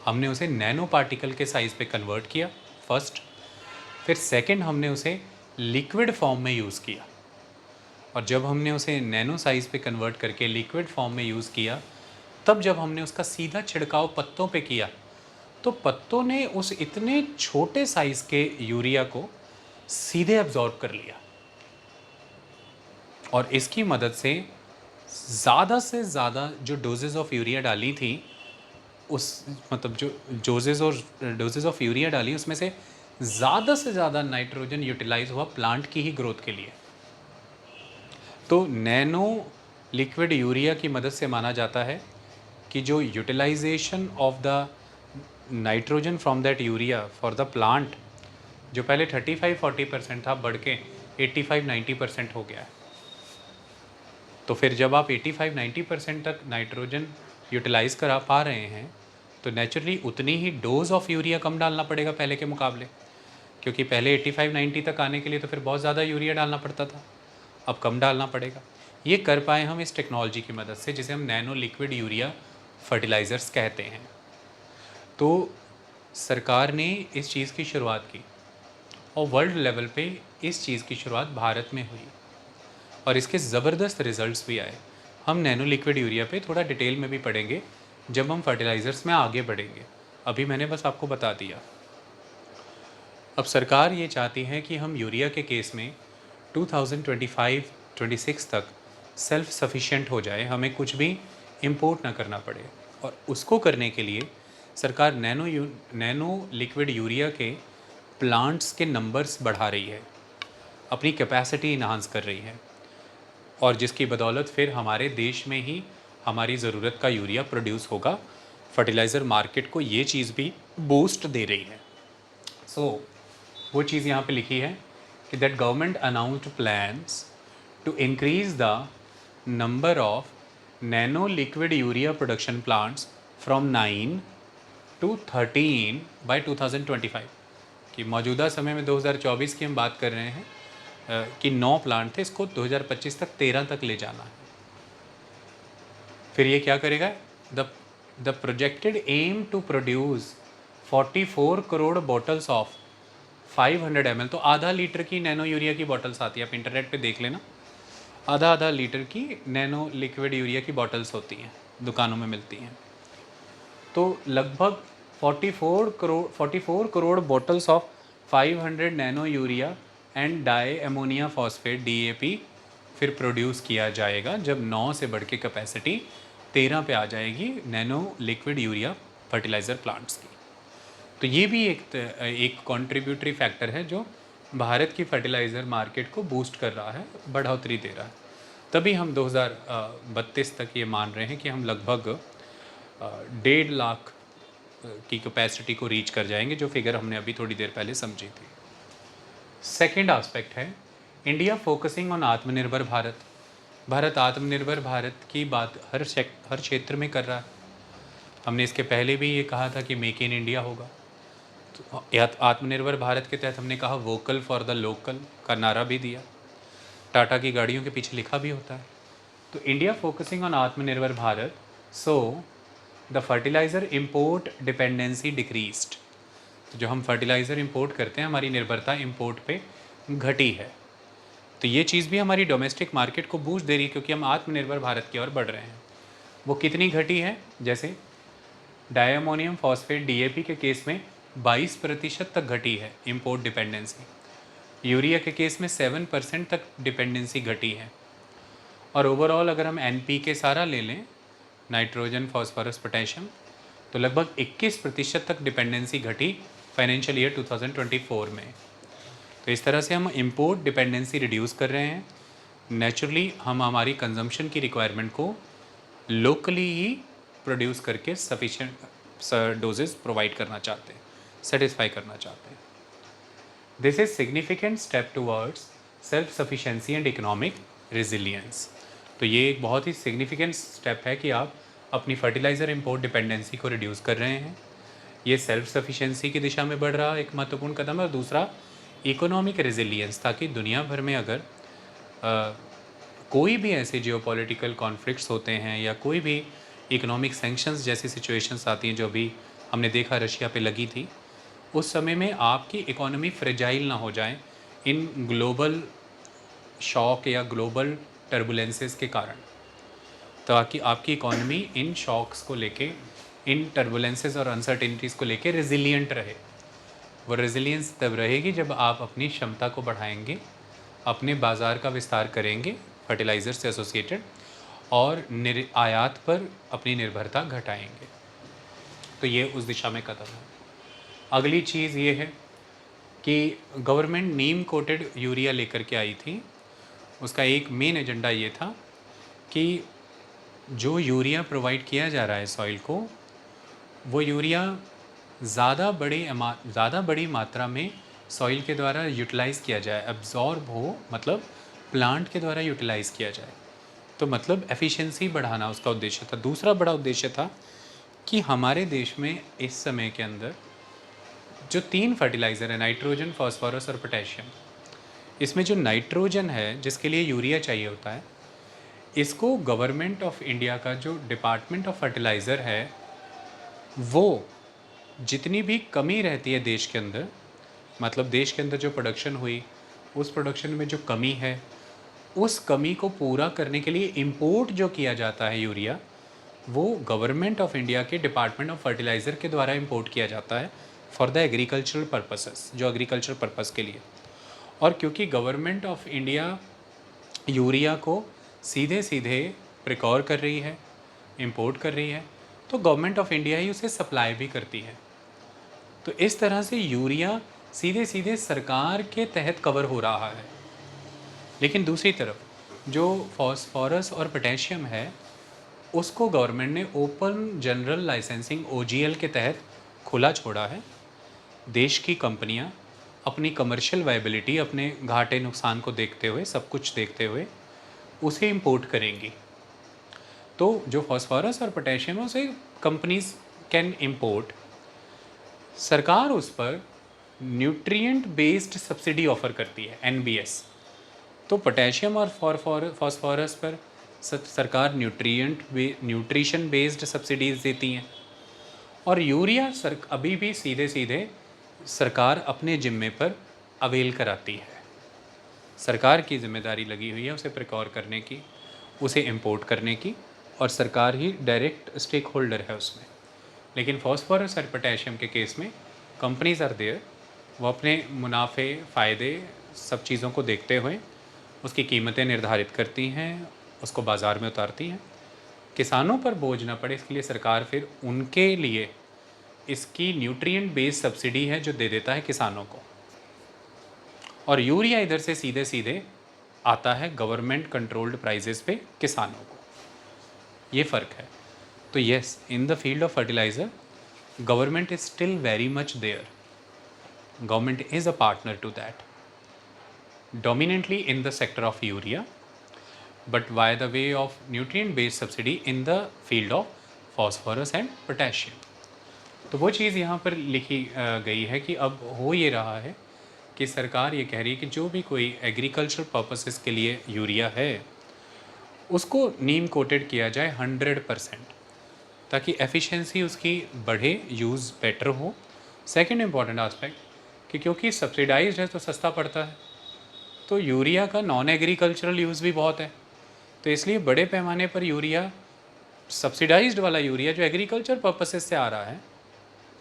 हमने उसे नैनो पार्टिकल के साइज़ पे कन्वर्ट किया फर्स्ट, फिर सेकंड हमने उसे लिक्विड फॉर्म में यूज़ किया, और जब हमने उसे नैनो साइज़ पे कन्वर्ट करके लिक्विड फॉर्म में यूज़ किया, तब जब हमने उसका सीधा छिड़काव पत्तों पे किया तो पत्तों ने उस इतने छोटे साइज़ के यूरिया को सीधे एब्जॉर्ब कर लिया, और इसकी मदद से ज़्यादा जो डोजेज़ ऑफ यूरिया डाली थी उस मतलब जो डोजेज़ ऑफ यूरिया डाली उसमें से ज़्यादा नाइट्रोजन यूटिलाइज हुआ प्लांट की ही ग्रोथ के लिए। तो नैनो लिक्विड यूरिया की मदद से माना जाता है कि जो utilization of the nitrogen from that urea for the plant, जो पहले 35-40% था, बढ़ के 85-90% हो गया है। तो फिर जब आप 85-90% तक नाइट्रोजन यूटिलाइज़ करा पा रहे हैं तो नेचुरली उतनी ही डोज ऑफ यूरिया कम डालना पड़ेगा पहले के मुकाबले, क्योंकि पहले 85-90 तक आने के लिए तो फिर बहुत ज़्यादा यूरिया डालना पड़ता था, अब कम डालना पड़ेगा। ये कर पाए हम इस टेक्नोलॉजी की मदद से, जिसे हम नैनो लिक्विड यूरिया फर्टिलाइज़र्स कहते हैं। तो सरकार ने इस चीज़ की शुरुआत की और वर्ल्ड लेवल पे इस चीज़ की शुरुआत भारत में हुई और इसके ज़बरदस्त रिजल्ट्स भी आए। हम नैनो लिक्विड यूरिया पे थोड़ा डिटेल में भी पढ़ेंगे जब हम फर्टिलाइज़र्स में आगे बढ़ेंगे, अभी मैंने बस आपको बता दिया। अब सरकार ये चाहती है कि हम यूरिया के केस में 2025-26 तक सेल्फ सफिशिएंट हो जाए, हमें कुछ भी इंपोर्ट ना करना पड़े, और उसको करने के लिए सरकार नैनो लिक्विड यूरिया के प्लांट्स के नंबर्स बढ़ा रही है, अपनी कैपेसिटी इन्हांस कर रही है, और जिसकी बदौलत फिर हमारे देश में ही हमारी ज़रूरत का यूरिया प्रोड्यूस होगा। फर्टिलाइज़र मार्केट को ये चीज़ भी बूस्ट दे रही है। वो चीज़ यहाँ पे लिखी है कि that government announced plans to increase the number of nano liquid urea production plants from 9 to 13 by 2025, कि मौजूदा समय में 2024 की हम बात कर रहे हैं कि 9 प्लांट थे, इसको 2025 तक 13 तक ले जाना है। फिर ये क्या करेगा, the projected aim to produce 44 crore bottles of 500 ml, तो आधा लीटर की नैनो यूरिया की बॉटल्स आती है, आप इंटरनेट पे देख लेना, आधा आधा लीटर की नैनो लिक्विड यूरिया की बॉटल्स होती हैं, दुकानों में मिलती हैं। तो लगभग 44 crore bottles of 500 nano urea and di ammonium phosphate DAP फिर प्रोड्यूस किया जाएगा, जब 9 से बढ़ के कैपेसिटी 13 पे आ जाएगी nano liquid urea fertiliser plants की। तो ये भी एक कॉन्ट्रीब्यूटरी फैक्टर है जो भारत की फर्टिलाइज़र मार्केट को बूस्ट कर रहा है, बढ़ोतरी दे रहा है। तभी हम 2032 तक ये मान रहे हैं कि हम लगभग 1.5 लाख की कैपेसिटी को रीच कर जाएंगे, जो फिगर हमने अभी थोड़ी देर पहले समझी थी। सेकेंड आस्पेक्ट है इंडिया फोकसिंग ऑन आत्मनिर्भर भारत। भारत आत्मनिर्भर भारत की बात हर क्षेत्र में कर रहा है। हमने इसके पहले भी ये कहा था कि मेक इन इंडिया होगा। तो आत्मनिर्भर भारत के तहत हमने कहा वोकल फॉर द लोकल का नारा भी दिया। टाटा की गाड़ियों के पीछे लिखा भी होता है। तो इंडिया फोकसिंग ऑन आत्मनिर्भर Bharat, so the fertiliser import dependency decreased. तो जो हम फर्टिलाइज़र इंपोर्ट करते हैं, हमारी निर्भरता इंपोर्ट पे घटी है। तो ये चीज़ भी हमारी डोमेस्टिक मार्केट को बूस्ट दे रही है, क्योंकि हम आत्मनिर्भर भारत की ओर बढ़ रहे हैं। वो कितनी घटी है? जैसे डायमोनियम फॉस्फेट DAP के केस में 22% तक घटी है इंपोर्ट डिपेंडेंसी। यूरिया के केस में 7% तक डिपेंडेंसी घटी है। और ओवरऑल अगर हम NPK सारा ले लें, नाइट्रोजन फॉस्फोरस पोटेशियम, तो लगभग 21% तक डिपेंडेंसी घटी फाइनेंशियल ईयर 2024 में। तो इस तरह से हम इंपोर्ट डिपेंडेंसी रिड्यूस कर रहे हैं। नेचुरली हम हमारी कंजम्पशन की रिक्वायरमेंट को लोकली ही प्रोड्यूस करके सफिशिएंट डोजेस प्रोवाइड करना चाहते हैं, सेटिस्फाई करना चाहते हैं। This is significant step towards self sufficiency and economic resilience. तो ये एक बहुत ही सिग्निफिकेंट स्टेप है कि आप अपनी फर्टिलाइज़र इंपोर्ट डिपेंडेंसी को रिड्यूस कर रहे हैं। ये सेल्फ सफिशेंसी की दिशा में बढ़ रहा एक महत्वपूर्ण कदम है। और दूसरा इकोनॉमिक रेजिलियंस, ताकि दुनिया भर में अगर कोई भी ऐसे जियोपॉलिटिकल कॉन्फ्लिक्ट्स होते हैं या कोई भी इकोनॉमिक सैंक्शंस जैसी सिचुएशंस आती हैं, जो अभी हमने देखा रशिया पे लगी थी, उस समय में आपकी इकोनॉमी फ्रेजाइल ना हो जाए इन ग्लोबल शॉक या ग्लोबल टर्बुलेंसेस के कारण, ताकि आपकी इकोनॉमी इन शॉक्स को लेके, इन टर्बुलेंसेस और अनसर्टेनिटीज़ को लेके रेजिलियंट रहे। वो रेजिलियंस तब रहेगी जब आप अपनी क्षमता को बढ़ाएंगे, अपने बाज़ार का विस्तार करेंगे फर्टिलाइज़र से एसोसिएटेड, और आयात पर अपनी निर्भरता घटाएंगे। तो ये उस दिशा में कदम है। अगली चीज़ ये है कि गवर्नमेंट नीम कोटेड यूरिया लेकर के आई थी। उसका एक मेन एजेंडा ये था कि जो यूरिया प्रोवाइड किया जा रहा है सॉइल को, वो यूरिया ज़्यादा बड़ी मात्रा में सॉइल के द्वारा यूटिलाइज़ किया जाए, एब्जॉर्ब हो, मतलब प्लांट के द्वारा यूटिलाइज़ किया जाए। तो मतलब एफिशिएंसी बढ़ाना उसका उद्देश्य था। दूसरा बड़ा उद्देश्य था कि हमारे देश में इस समय के अंदर जो 3 फर्टिलाइज़र है, नाइट्रोजन, फॉस्फोरस और पोटेशियम, इसमें जो नाइट्रोजन है जिसके लिए यूरिया चाहिए होता है, इसको गवर्नमेंट ऑफ इंडिया का जो डिपार्टमेंट ऑफ फर्टिलाइज़र है, वो जितनी भी कमी रहती है देश के अंदर, मतलब देश के अंदर जो प्रोडक्शन हुई, उस प्रोडक्शन में जो कमी है, उस कमी को पूरा करने के लिए इंपोर्ट जो किया जाता है यूरिया, वो गवर्नमेंट ऑफ इंडिया के डिपार्टमेंट ऑफ फर्टिलाइज़र के द्वारा इंपोर्ट किया जाता है फॉर द एग्रीकल्चरल पर्पसेस, जो एग्रीकल्चर पर्पस के लिए। और क्योंकि गवर्नमेंट ऑफ इंडिया यूरिया को सीधे सीधे प्रिकॉर कर रही है, इंपोर्ट कर रही है, तो गवर्नमेंट ऑफ इंडिया ही उसे सप्लाई भी करती है। तो इस तरह से यूरिया सीधे सीधे सरकार के तहत कवर हो रहा है। लेकिन दूसरी तरफ जो फॉस्फोरस और पोटेशियम है, उसको गवर्नमेंट ने ओपन जनरल लाइसेंसिंग OGL के तहत खुला छोड़ा है। देश की कंपनियां अपनी कमर्शियल वायबिलिटी, अपने घाटे नुकसान को देखते हुए, सब कुछ देखते हुए उसे इंपोर्ट करेंगी। तो जो फॉस्फोरस और पोटेशियम है, उसे कंपनीज कैन इंपोर्ट। सरकार उस पर न्यूट्रिएंट बेस्ड सब्सिडी ऑफर करती है, NBS। तो पोटेशियम और फॉस्फोरस पर सरकार न्यूट्रिशन बेस्ड सब्सिडीज़ देती हैं। और यूरिया अभी भी सीधे सीधे सरकार अपने जिम्मे पर अवेल कराती है। सरकार की जिम्मेदारी लगी हुई है उसे प्रिकॉर करने की, उसे इंपोर्ट करने की, और सरकार ही डायरेक्ट स्टेक होल्डर है उसमें। लेकिन फॉस्फोरस और पोटेशियम के केस में कंपनीज आर देयर, वो अपने मुनाफे फ़ायदे सब चीज़ों को देखते हुए उसकी कीमतें निर्धारित करती हैं, उसको बाज़ार में उतारती हैं। किसानों पर बोझ ना पड़े इसके लिए सरकार फिर उनके लिए इसकी न्यूट्रिएंट बेस्ड सब्सिडी है जो दे देता है किसानों को, और यूरिया इधर से सीधे सीधे आता है गवर्नमेंट कंट्रोल्ड प्राइजेस पे किसानों को। ये फ़र्क है। तो yes, in the field of fertilizer government is still very much there, government is a partner to that, dominantly in the sector of urea, but via the way of nutrient based subsidy in the field of phosphorus and potassium. तो वो चीज़ यहाँ पर लिखी गई है कि अब हो ये रहा है कि सरकार ये कह रही है कि जो भी कोई एग्रीकल्चर पर्पसेस के लिए यूरिया है उसको नीम कोटेड किया जाए 100%, ताकि एफिशिएंसी उसकी बढ़े, यूज़ बेटर हो। सेकंड इम्पॉर्टेंट एस्पेक्ट कि क्योंकि सब्सिडाइज्ड है तो सस्ता पड़ता है, तो यूरिया का नॉन एग्रीकल्चरल यूज़ भी बहुत है, तो इसलिए बड़े पैमाने पर यूरिया, सब्सिडाइज्ड वाला यूरिया जो एग्रीकल्चर पर्पसेस से आ रहा है,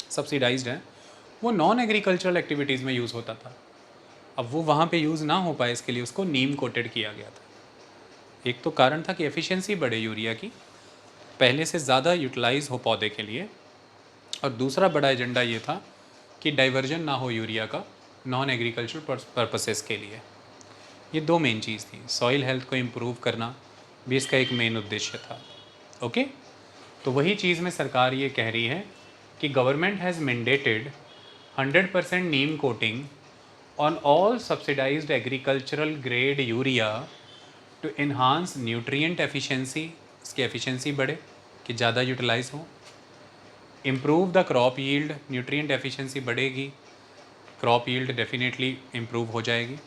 सब्सिडाइज्ड है, वो नॉन एग्रीकल्चरल एक्टिविटीज़ में यूज़ होता था। अब वो वहाँ पे यूज़ ना हो पाए इसके लिए उसको नीम कोटेड किया गया था। एक तो कारण था कि एफिशिएंसी बढ़े यूरिया की, पहले से ज़्यादा यूटिलाइज़ हो पौधे के लिए, और दूसरा बड़ा एजेंडा ये था कि डाइवर्जन ना हो यूरिया का नॉन एग्रीकल्चर पर्पसेस के लिए। ये दो मेन चीज़ थी। सॉइल हेल्थ को इम्प्रूव करना भी इसका एक मेन उद्देश्य था। ओके, तो वही चीज़ में सरकार ये कह रही है कि government has mandated 100% neem coating on all subsidized agricultural grade urea to enhance nutrient efficiency, इसकी एफिशिएंसी बढ़े कि ज़्यादा यूटिलाइज हो, improve the crop yield, nutrient efficiency बढ़ेगी, क्रॉप यील्ड डेफिनेटली इम्प्रूव हो जाएगी,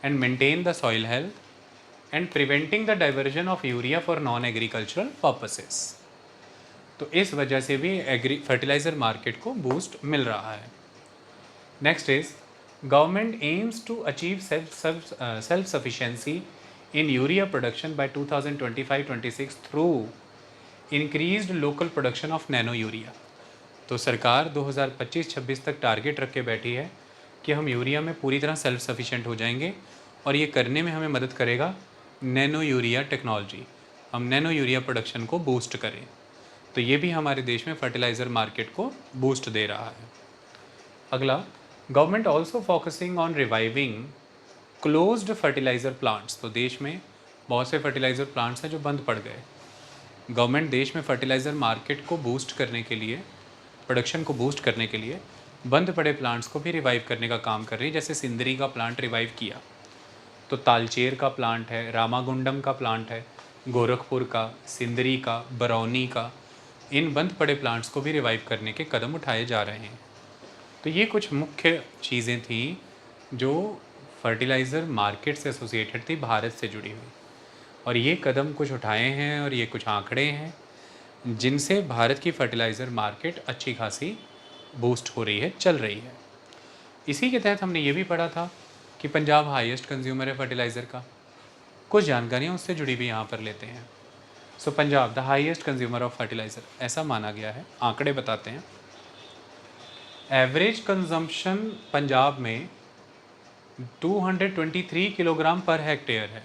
and maintain the soil health and preventing the diversion of urea for non agricultural purposes. तो इस वजह से भी फर्टिलाइज़र मार्केट को बूस्ट मिल रहा है। Next is government AIIMS to achieve self sufficiency in urea production by 2025-26 through increased local production of nano urea। तो सरकार 2025-26 तक टारगेट रख के बैठी है कि हम यूरिया में पूरी तरह सेल्फ सफिशिएंट हो जाएंगे, और ये करने में हमें मदद करेगा नैनो यूरिया टेक्नोलॉजी। हम नैनो यूरिया प्रोडक्शन को बूस्ट करें, तो ये भी हमारे देश में फर्टिलाइज़र मार्केट को बूस्ट दे रहा है। अगला, government also focusing on reviving closed fertiliser plants. तो देश में बहुत से फर्टिलाइज़र प्लांट्स हैं जो बंद पड़ गए। गवर्नमेंट देश में फर्टिलाइज़र मार्केट को बूस्ट करने के लिए, प्रोडक्शन को बूस्ट करने के लिए बंद पड़े प्लांट्स को भी रिवाइव करने का काम कर रही है। जैसे सिंदरी का प्लांट रिवाइव किया, तो तालचेर का प्लांट है, रामागुंडम का प्लांट है, गोरखपुर का, सिंदरी का, बरौनी का, इन बंद पड़े प्लांट्स को भी रिवाइव करने के कदम उठाए जा रहे हैं। तो ये कुछ मुख्य चीज़ें थी जो फर्टिलाइज़र मार्केट से एसोसिएटेड थी, भारत से जुड़ी हुई, और ये कदम कुछ उठाए हैं और ये कुछ आंकड़े हैं जिनसे भारत की फर्टिलाइज़र मार्केट अच्छी खासी बूस्ट हो रही है, चल रही है। इसी के तहत हमने ये भी पढ़ा था कि पंजाब हाईएस्ट कंज्यूमर है फर्टिलाइज़र का। कुछ जानकारियाँ उससे जुड़ी भी यहाँ पर लेते हैं। So Punjab the highest consumer of fertiliser, ऐसा माना गया है। आंकड़े बताते हैं। एवरेज कंजम्पशन पंजाब में 223 किलोग्राम पर हेक्टेयर है,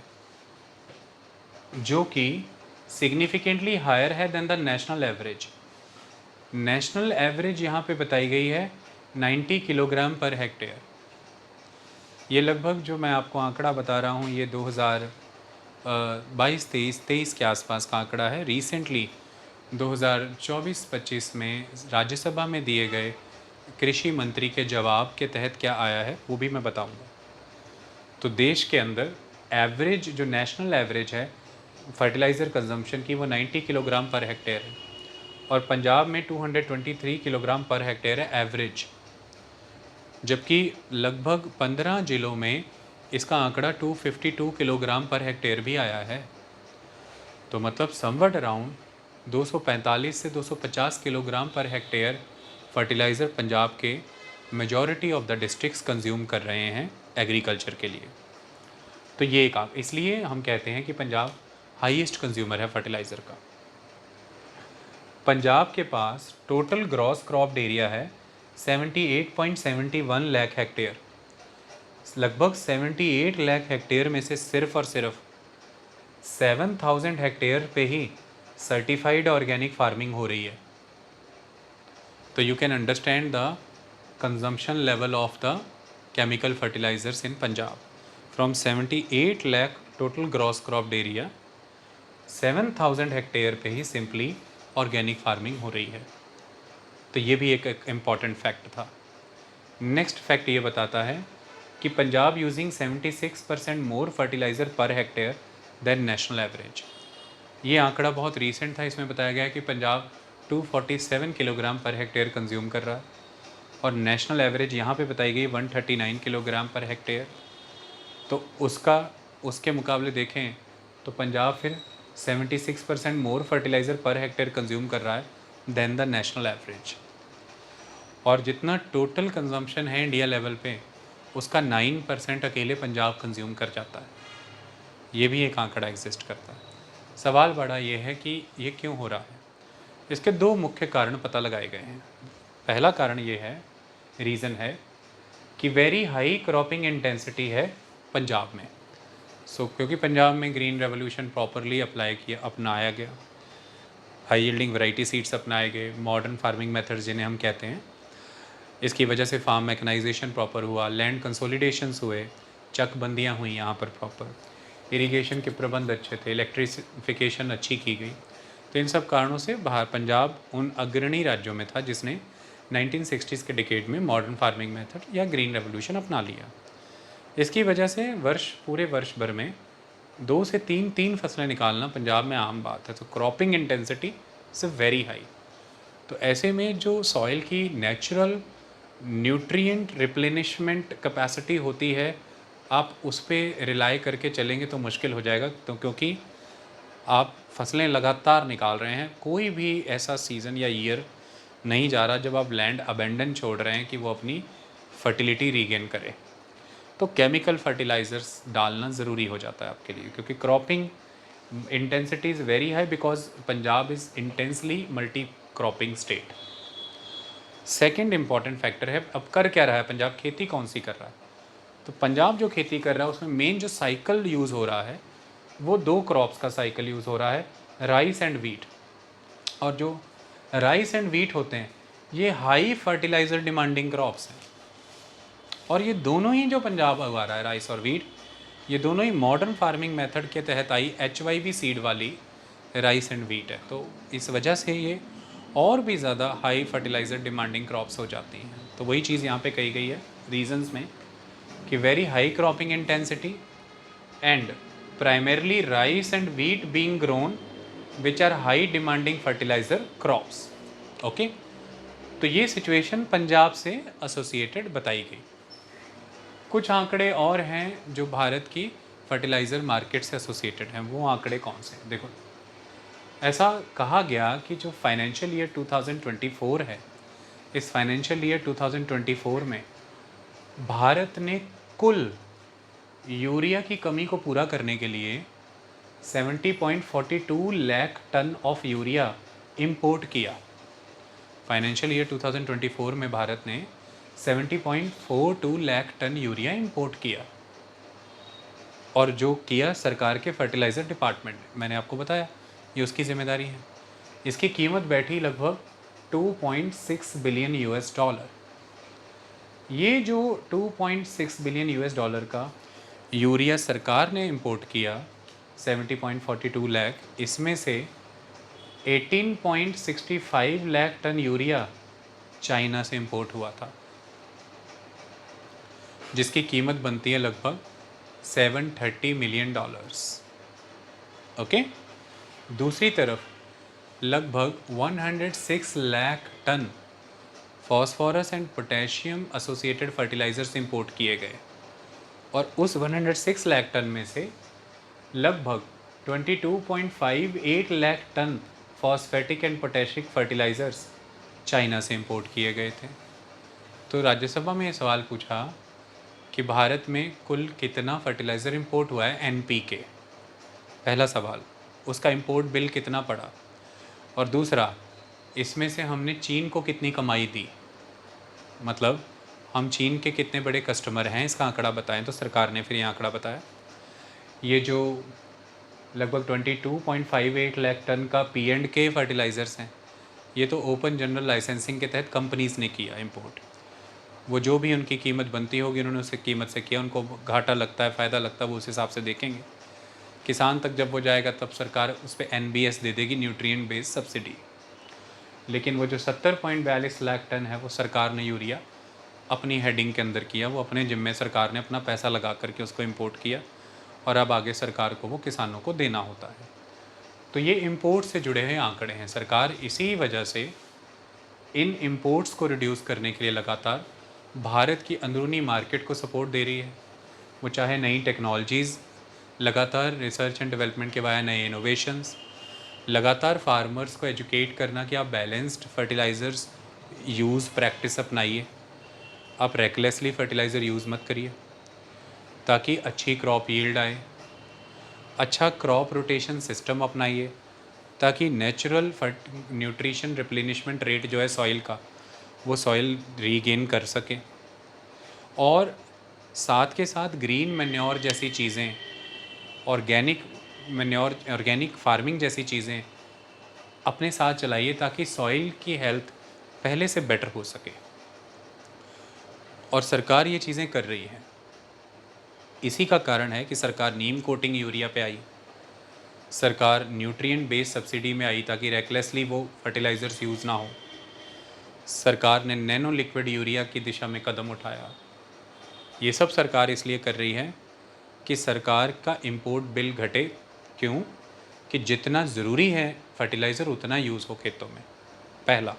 जो कि सिग्निफिकेंटली हायर है than the national average. National average यहाँ पे बताई गई है 90 किलोग्राम पर हेक्टेयर। ये लगभग, जो मैं आपको आंकड़ा बता रहा हूँ, ये 2022-23 के आसपास का आंकड़ा है। रिसेंटली 2024-25 में राज्यसभा में दिए गए कृषि मंत्री के जवाब के तहत क्या आया है वो भी मैं बताऊंगा। तो देश के अंदर एवरेज, जो नेशनल एवरेज है फर्टिलाइज़र कंजम्पशन की, वो 90 किलोग्राम पर हेक्टेयर है, और पंजाब में 223 किलोग्राम पर हेक्टेयर है एवरेज, जबकि लगभग 15 जिलों में इसका आंकड़ा 252 किलोग्राम पर हेक्टेयर भी आया है। तो मतलब समवट अराउंड 245 से 250 kilogram per hectare fertiliser Punjab के majority of the districts consume कर रहे हैं एग्रीकल्चर के लिए। तो ये एक इसलिए हम कहते हैं कि पंजाब हाईएस्ट कंज्यूमर है फर्टिलाइज़र का। पंजाब के पास टोटल ग्रॉस क्रॉप्ड एरिया है 78.71 लाख हेक्टेयर। लगभग 78 लाख हेक्टेयर में से सिर्फ और सिर्फ 7000 हेक्टेयर पे ही सर्टिफाइड ऑर्गेनिक फार्मिंग हो रही है। तो you can understand the consumption level of the chemical fertilizers in Punjab. From 78 lakh total gross cropped area, 7000 hectare पे ही सिंपली ऑर्गेनिक फार्मिंग हो रही है। तो ये भी एक इम्पॉर्टेंट फैक्ट था। नेक्स्ट फैक्ट ये बताता है कि पंजाब यूजिंग 76% मोर fertiliser per hectare then national average. ये आंकड़ा बहुत रीसेंट था। इसमें बताया गया कि Punjab 247 kilogram per hectare consume कर रहा है और नेशनल एवरेज यहाँ पे बताई गई 139 किलोग्राम पर हेक्टेयर। तो उसके मुकाबले देखें तो पंजाब फिर 76% मोर फर्टिलाइज़र पर हेक्टेयर कंज्यूम कर रहा है देन द नेशनल एवरेज। और जितना टोटल कंजम्पशन है इंडिया लेवल पे, उसका 9% अकेले पंजाब कंज्यूम कर जाता है। ये भी एक आंकड़ा एग्जिस्ट करता है। सवाल बड़ा ये है कि ये क्यों हो रहा है। इसके दो मुख्य कारण पता लगाए गए हैं। पहला कारण ये है, रीज़न है कि वेरी हाई क्रॉपिंग इंटेंसिटी है पंजाब में। क्योंकि पंजाब में ग्रीन रेवोल्यूशन प्रॉपरली अपनाया गया, हाई यील्डिंग वैरायटी सीड्स अपनाए गए, मॉडर्न फार्मिंग मेथड्स जिन्हें हम कहते हैं, इसकी वजह से फार्म मैकेनाइजेशन प्रॉपर हुआ, लैंड कंसोलिडेशंस हुए, चकबंदियाँ हुई यहाँ पर प्रॉपर, इरिगेशन के प्रबंध अच्छे थे, इलेक्ट्रिफिकेशन अच्छी की गई। तो इन सब कारणों से पंजाब उन अग्रणी राज्यों में था जिसने 1960s के डिकेड में मॉडर्न फार्मिंग मेथड या ग्रीन रेवोल्यूशन अपना लिया। इसकी वजह से पूरे वर्ष भर में 2 से 3 फसलें निकालना पंजाब में आम बात है। तो cropping intensity is very high. तो ऐसे में जो सॉइल की नेचुरल न्यूट्रिएंट रिप्लेनिशमेंट कैपेसिटी होती है, आप उस पर रिलाई करके चलेंगे तो मुश्किल हो जाएगा। तो क्योंकि आप फसलें लगातार निकाल रहे हैं, कोई भी ऐसा सीज़न या ईयर नहीं जा रहा जब आप लैंड अबेंडन छोड़ रहे हैं कि वो अपनी फर्टिलिटी रीगेन करे। तो केमिकल फर्टिलाइज़र्स डालना ज़रूरी हो जाता है आपके लिए, क्योंकि cropping intensity is very high because Punjab is intensely multi cropping state. Second important factor है, अब कर क्या रहा है पंजाब, खेती कौन सी कर रहा है। तो पंजाब जो खेती कर रहा है उसमें मेन जो साइकिल यूज़ हो रहा है वो 2 क्रॉप्स का साइकिल यूज़ हो रहा है, राइस एंड वीट। और जो राइस एंड वीट होते हैं ये हाई फर्टिलाइज़र डिमांडिंग क्रॉप्स हैं। और ये दोनों ही जो पंजाब उगा रहा है, राइस और वीट, ये दोनों ही मॉडर्न फार्मिंग मेथड के तहत आई HYV सीड वाली राइस एंड वीट है। तो इस वजह से ये और भी ज़्यादा हाई फर्टिलाइज़र डिमांडिंग क्रॉप्स हो जाती हैं। तो वही चीज़ यहाँ पे कही गई है रीजंस में कि very high cropping intensity and primarily rice and wheat being grown which are high demanding fertilizer crops. Okay, तो ये सिचुएशन पंजाब से एसोसिएटेड बताई गई। कुछ आंकड़े और हैं जो भारत की फर्टिलाइज़र मार्केट से एसोसिएटेड हैं। वो आंकड़े कौन से हैं? देखो, ऐसा कहा गया कि जो फाइनेंशियल ईयर 2024 है, इस फाइनेंशियल ईयर 2024 में भारत ने कुल यूरिया की कमी को पूरा करने के लिए 70.42 lakh ton of urea import किया। फाइनेंशियल ईयर 2024 में भारत ने 70.42 लाख टन यूरिया इंपोर्ट किया। और जो किया सरकार के फर्टिलाइज़र डिपार्टमेंट ने, मैंने आपको बताया ये उसकी जिम्मेदारी है। इसकी कीमत बैठी लगभग 2.6 बिलियन US डॉलर। ये जो 2.6 बिलियन US डॉलर का यूरिया सरकार ने इंपोर्ट किया 70.42 लाख, इसमें से 18.65 लाख टन यूरिया चाइना से इंपोर्ट हुआ था, जिसकी कीमत बनती है लगभग 730 मिलियन डॉलर्स। ओके, दूसरी तरफ लगभग 106 lakh ton phosphorus and potassium associated fertilizers import किए गए और उस 106 लाख टन में से लगभग 22.58 lakh ton phosphatic and potassic fertilizers China से इंपोर्ट किए गए थे। तो राज्यसभा में ये सवाल पूछा कि भारत में कुल कितना फर्टिलाइज़र इंपोर्ट हुआ है एनपीके, पहला सवाल। उसका इंपोर्ट बिल कितना पड़ा, और दूसरा, इसमें से हमने चीन को कितनी कमाई दी, मतलब हम चीन के कितने बड़े कस्टमर हैं, इसका आंकड़ा बताएं। तो सरकार ने फिर ये आंकड़ा बताया। ये जो लगभग 22.58 लाख टन का P&K फर्टिलाइज़र्स हैं, ये तो ओपन जनरल लाइसेंसिंग के तहत कंपनीज़ ने किया इंपोर्ट। वो जो भी उनकी कीमत बनती होगी उन्होंने उस कीमत से किया, उनको घाटा लगता है फ़ायदा लगता है वो उस हिसाब से देखेंगे। किसान तक जब वो जाएगा तब सरकार उस पर NBS दे देगी, न्यूट्रिएंट बेस्ड सब्सिडी। लेकिन वो जो 70.42 लाख टन है वो सरकार ने यूरिया अपनी हेडिंग के अंदर किया, वो अपने जिम्मे सरकार ने अपना पैसा लगा करके उसको इंपोर्ट किया, और अब आगे सरकार को वो किसानों को देना होता है। तो ये इंपोर्ट से जुड़े हुए आंकड़े हैं। सरकार इसी वजह से इन इंपोर्ट्स को रिड्यूस करने के लिए लगातार भारत की अंदरूनी मार्केट को सपोर्ट दे रही है। वो चाहे नई टेक्नोलॉजीज़, लगातार रिसर्च एंड डेवलपमेंट के वाया नए इनोवेशंस, लगातार फार्मर्स को एजुकेट करना कि आप बैलेंस्ड फर्टिलाइज़र्स यूज़ प्रैक्टिस अपनाइए, आप रेकलेसली फर्टिलाइज़र यूज़ मत करिए, ताकि अच्छी क्रॉप यील्ड आए। अच्छा क्रॉप रोटेशन सिस्टम अपनाइए, ताकि नेचुरल न्यूट्रिशन रिप्लेनिशमेंट रेट जो है सॉइल का, वो सॉइल रीगेन कर सके। और साथ के साथ ग्रीन मैन्योर जैसी चीज़ें, ऑर्गेनिक मैन्योर, ऑर्गेनिक फार्मिंग जैसी चीज़ें अपने साथ चलाइए, ताकि सॉइल की हेल्थ पहले से बेटर हो सके। और सरकार ये चीज़ें कर रही है। इसी का कारण है कि सरकार नीम कोटिंग यूरिया पे आई, सरकार न्यूट्रिएंट बेस्ड सब्सिडी में आई ताकि रेकलेसली वो फर्टिलाइज़र्स यूज़ ना हो। सरकार ने नैनो लिक्विड यूरिया की दिशा में कदम उठाया। ये सब सरकार इसलिए कर रही है कि सरकार का इंपोर्ट बिल घटे। क्यों? कि जितना ज़रूरी है फर्टिलाइज़र उतना यूज़ हो खेतों में, पहला।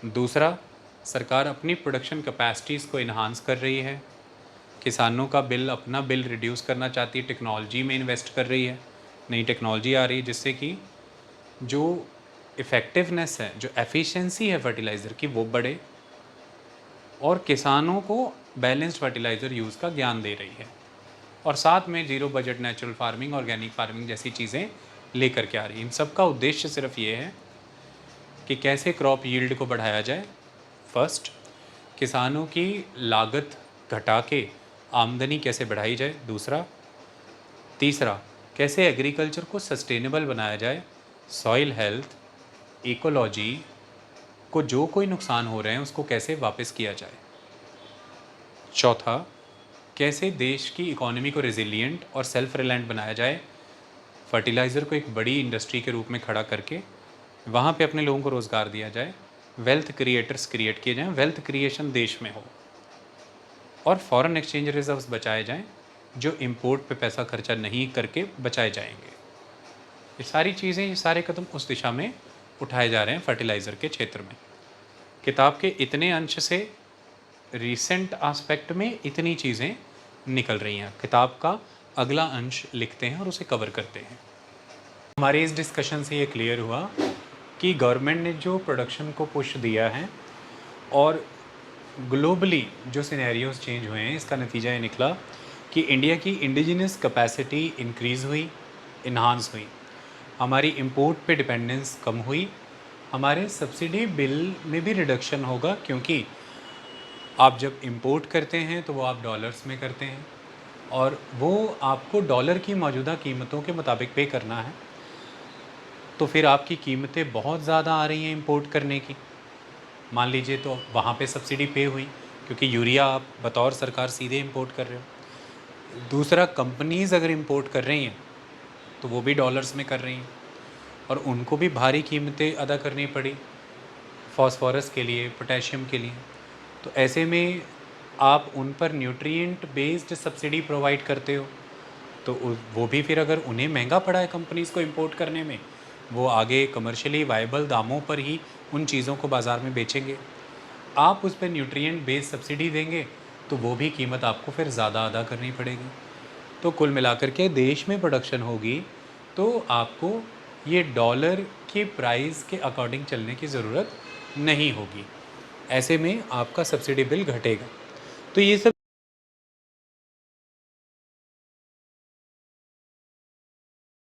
दूसरा, सरकार अपनी प्रोडक्शन कैपेसिटीज़ को इन्हांस कर रही है, किसानों का बिल, अपना बिल रिड्यूस करना चाहती है, टेक्नोलॉजी में इन्वेस्ट कर रही है, नई टेक्नोलॉजी आ रही है जिससे कि जो इफ़ेक्टिवनेस है, जो एफिशिएंसी है फर्टिलाइज़र की, वो बढ़े, और किसानों को बैलेंस्ड फर्टिलाइज़र यूज़ का ज्ञान दे रही है। और साथ में zero budget natural farming, organic farming जैसी चीज़ें लेकर के आ रही है। इन सब का उद्देश्य सिर्फ ये है कि कैसे क्रॉप यील्ड को बढ़ाया जाए, फर्स्ट, किसानों की लागत घटा के आमदनी कैसे बढ़ाई जाए, दूसरा, तीसरा, कैसे एग्रीकल्चर को सस्टेनेबल बनाया जाए, सॉइल हेल्थ, इकोलॉजी को जो कोई नुकसान हो रहे हैं उसको कैसे वापस किया जाए, चौथा, कैसे देश की इकोनॉमी को रेजिलिएंट और सेल्फ रिलायंट बनाया जाए, फर्टिलाइज़र को एक बड़ी इंडस्ट्री के रूप में खड़ा करके वहाँ पे अपने लोगों को रोज़गार दिया जाए, वेल्थ क्रिएटर्स क्रिएट किए जाएं, वेल्थ क्रिएशन देश में हो, और फॉरेन एक्सचेंज रिजर्व्स बचाए जाएं जो इंपोर्ट पे पैसा खर्चा नहीं करके बचाए जाएंगे। ये सारी चीज़ें, ये सारे कदम उस दिशा में उठाए जा रहे हैं फर्टिलाइज़र के क्षेत्र में। किताब के इतने अंश से रीसेंट आस्पेक्ट में इतनी चीज़ें निकल रही हैं। किताब का अगला अंश लिखते हैं और उसे कवर करते हैं। हमारे इस डिस्कशन से ये क्लियर हुआ कि गवर्नमेंट ने जो प्रोडक्शन को पुश दिया है और ग्लोबली जो सिनेरियोज चेंज हुए हैं, इसका नतीजा ये निकला कि इंडिया की इंडिजिनस कैपेसिटी इंक्रीज़ हुई, इन्हांस हुई, हमारी इंपोर्ट पे डिपेंडेंस कम हुई, हमारे सब्सिडी बिल में भी रिडक्शन होगा, क्योंकि आप जब इंपोर्ट करते हैं तो वो आप डॉलर्स में करते हैं और वो आपको डॉलर की मौजूदा कीमतों के मुताबिक पे करना है। तो फिर आपकी कीमतें बहुत ज़्यादा आ रही हैं इंपोर्ट करने की, मान लीजिए, तो वहाँ पे सब्सिडी पे हुई क्योंकि यूरिया आप बतौर सरकार सीधे इंपोर्ट कर रहे हो। दूसरा, कंपनीज़ अगर इंपोर्ट कर रही हैं तो वो भी डॉलर्स में कर रही हैं और उनको भी भारी कीमतें अदा करनी पड़ी फॉस्फोरस के लिए, पोटेशियम के लिए। तो ऐसे में आप उन पर न्यूट्रिएंट बेस्ड सब्सिडी प्रोवाइड करते हो, तो वो भी फिर अगर उन्हें महंगा पड़ा है कंपनीज़ को इंपोर्ट करने में, वो आगे कमर्शियली वायबल दामों पर ही उन चीज़ों को बाज़ार में बेचेंगे। आप उस पर न्यूट्रिएंट बेस्ड सब्सिडी देंगे तो वो भी कीमत आपको फिर ज़्यादा अदा करनी पड़ेगी। तो कुल मिलाकर के देश में प्रोडक्शन होगी तो आपको ये डॉलर के प्राइस के अकॉर्डिंग चलने की ज़रूरत नहीं होगी। ऐसे में आपका सब्सिडी बिल घटेगा। तो ये सब